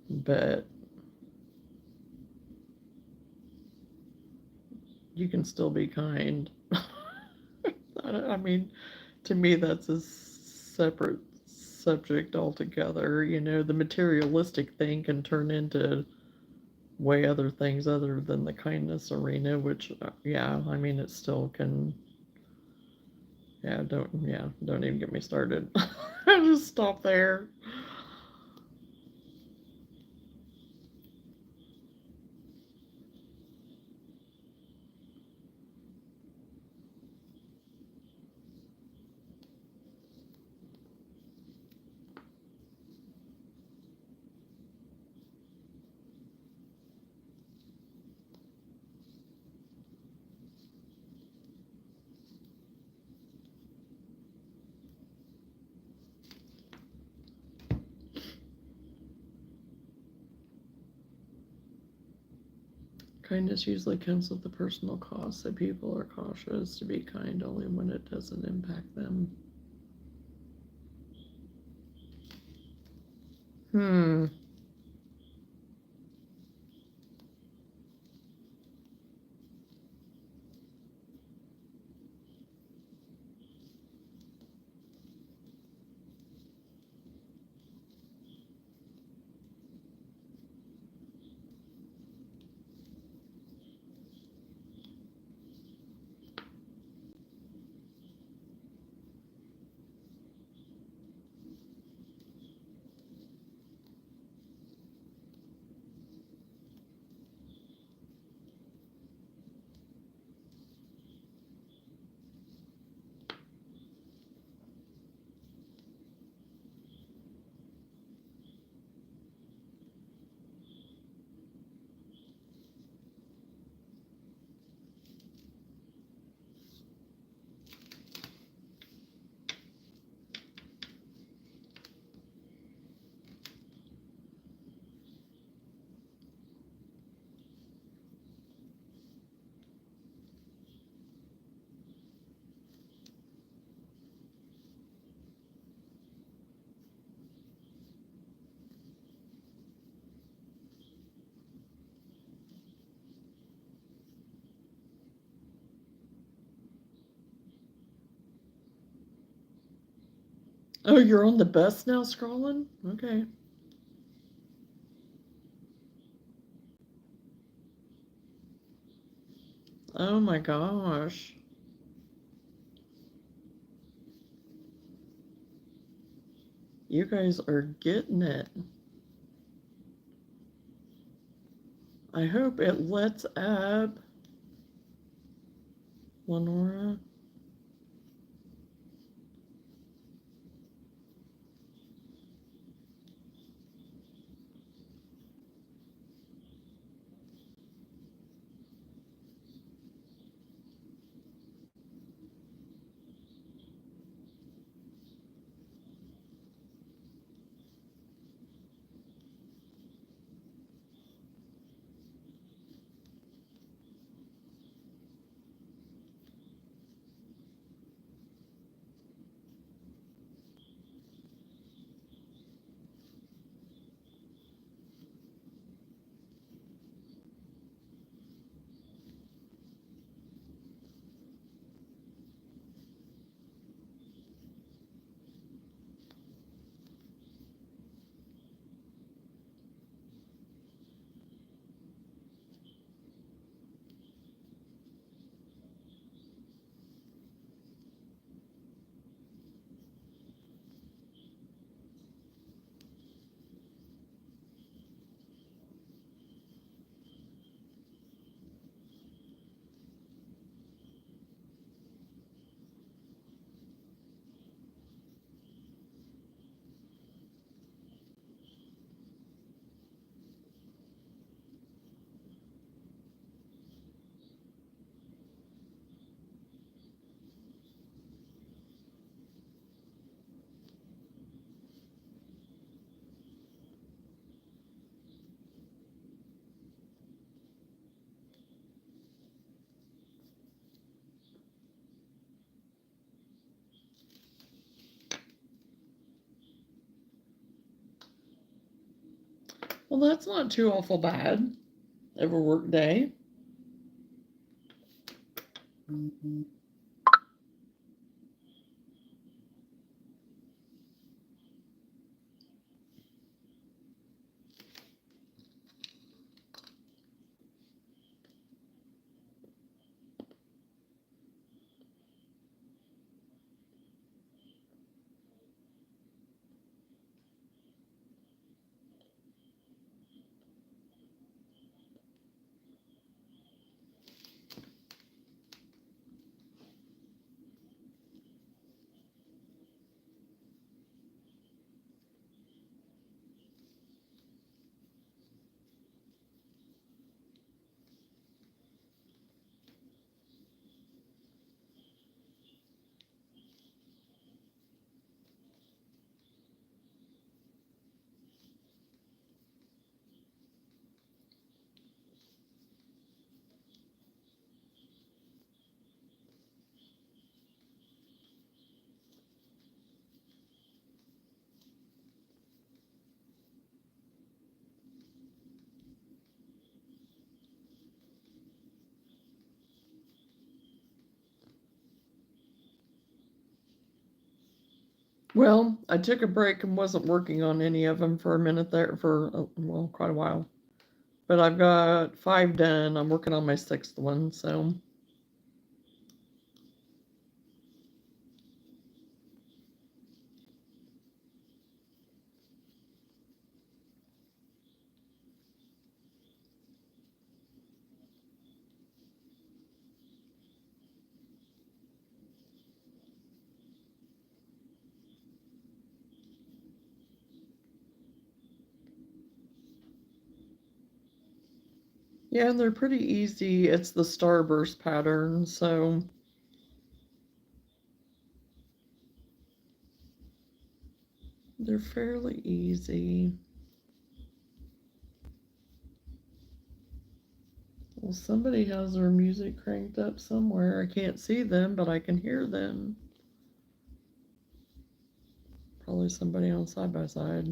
But you can still be kind. I mean, to me, that's a separate subject altogether. You know, the materialistic thing can turn into way other things other than the kindness arena, which, yeah, I mean, it still can. Don't even get me started. Just stop there. Kindness usually comes with the personal cost, so people are cautious to be kind only when it doesn't impact them. Hmm. Oh, you're on the bus now scrolling? Okay. Oh my gosh. You guys are getting it. I hope it lets up. Lenora. that's not too awful bad of a work day. Well, I took a break and wasn't working on any of them for a minute there for, well, quite a while. But I've got 5 done. I'm working on my 6th one, so. Yeah, and they're pretty easy. It's the starburst pattern, so. They're fairly easy. Well, somebody has their music cranked up somewhere. I can't see them, but I can hear them. Probably somebody on side by side.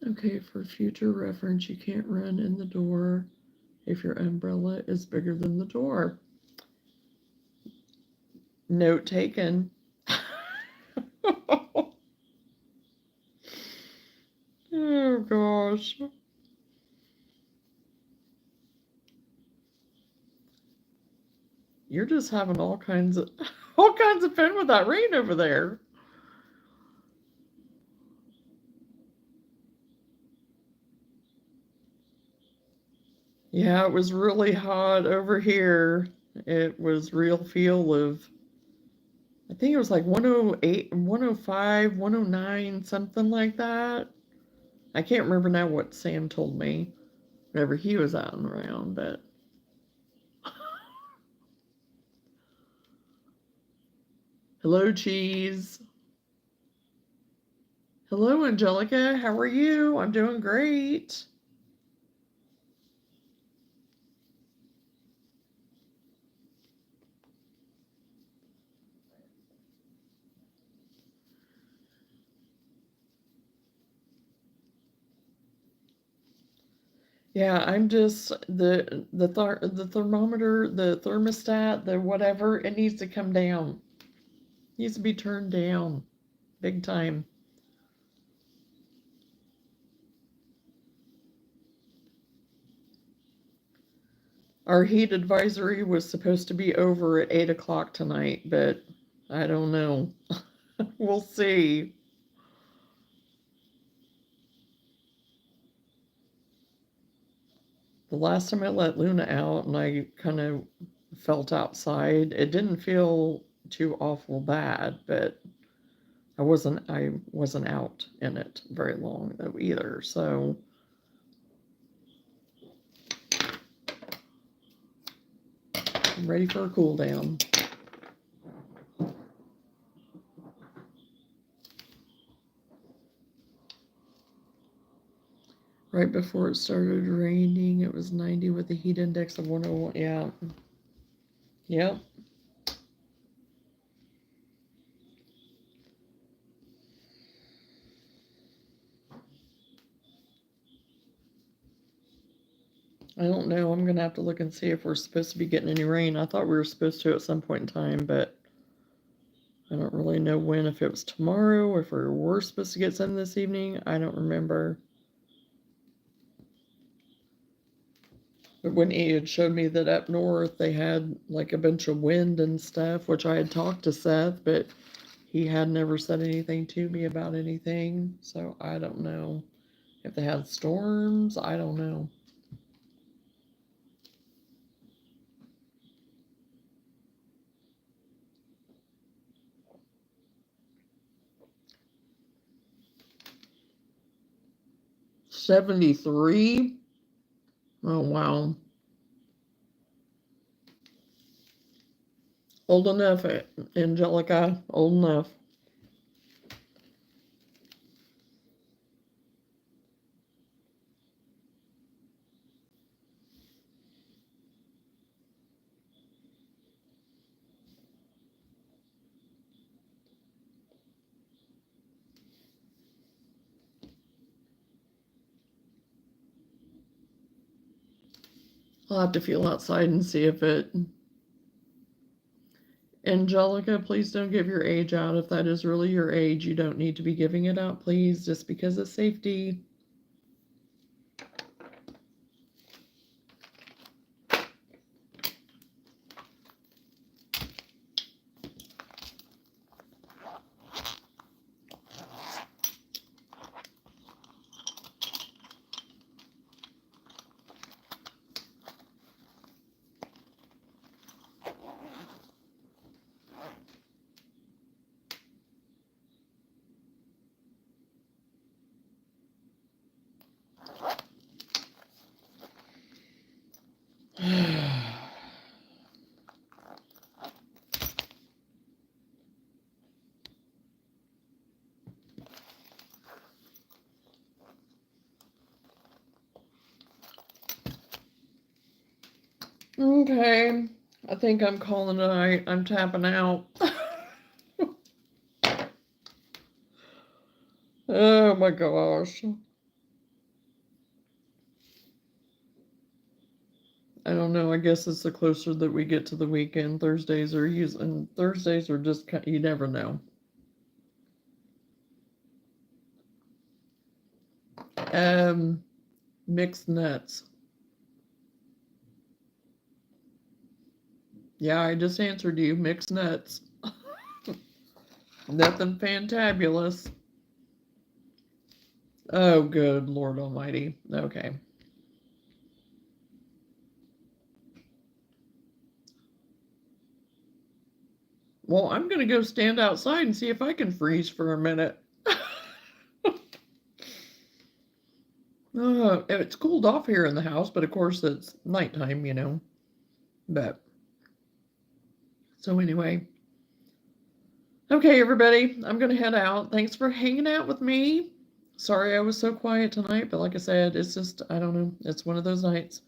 Okay, for future reference, you can't run in the door if your umbrella is bigger than the door. Note taken. Oh gosh. You're just having all kinds of fun with that rain over there. Yeah, it was really hot over here. It was real feel of, I think it was like 108, 105, 109, something like that. I can't remember now what Sam told me whenever he was out and around, but hello, Cheese. Hello, Angelica. How are you? I'm doing great. Yeah, I'm just the thermometer, the thermostat, the whatever, it needs to come down. It needs to be turned down big time. Our heat advisory was supposed to be over at 8 o'clock tonight, but I don't know. We'll see. The last time I let Luna out and I kind of felt outside, it didn't feel too awful bad, but I wasn't out in it very long though either. So I'm ready for a cool down. Right before it started raining, it was 90 with a heat index of 101. Yeah. Yep. I don't know. I'm going to have to look and see if we're supposed to be getting any rain. I thought we were supposed to at some point in time, but I don't really know when, if it was tomorrow or if we were supposed to get some this evening. I don't remember. But when he had showed me that up north they had like a bunch of wind and stuff, which I had talked to Seth, but he had never said anything to me about anything. So I don't know if they had storms. I don't know. $73. Oh, wow. Old enough, Angelica. Old enough. I'll have to feel outside and see if it... Angelica, please don't give your age out. If that is really your age, you don't need to be giving it out, please, just because of safety. Okay, I think I'm calling it a night. I'm tapping out. Oh my gosh. I don't know. I guess it's the closer that we get to the weekend. Thursdays are just, you never know. Mixed nuts. Yeah, I just answered you. Mixed nuts. Nothing fantabulous. Oh, good Lord Almighty. Okay. Well, I'm going to go stand outside and see if I can freeze for a minute. It's cooled off here in the house, but of course it's nighttime, you know. But, so anyway. Okay, everybody, I'm going to head out. Thanks for hanging out with me. Sorry I was so quiet tonight, but like I said, it's just, I don't know, it's one of those nights.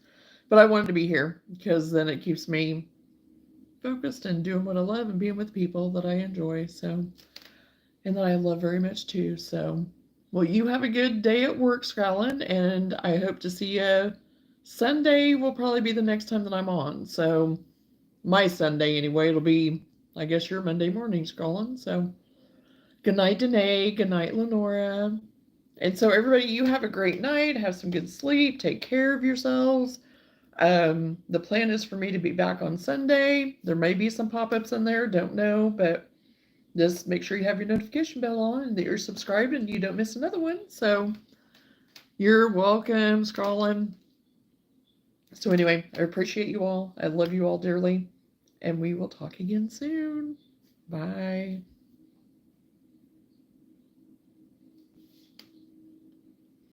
But I wanted to be here because then it keeps me focused and doing what I love and being with people that I enjoy. So, and that I love very much too. So, well, you have a good day at work, Scrolling, and I hope to see you. Sunday will probably be the next time that I'm on. So, my Sunday anyway, it'll be, I guess, your Monday morning, Scrolling. So, good night, Danae. Good night, Lenora. And so, everybody, you have a great night. Have some good sleep. Take care of yourselves. The plan is for me to be back on Sunday. There may be some pop-ups in there, don't know, but just make sure you have your notification bell on and that you're subscribed and you don't miss another one. So you're welcome, Scrolling. So anyway, I appreciate you all. I love you all dearly, and we will talk again soon. Bye.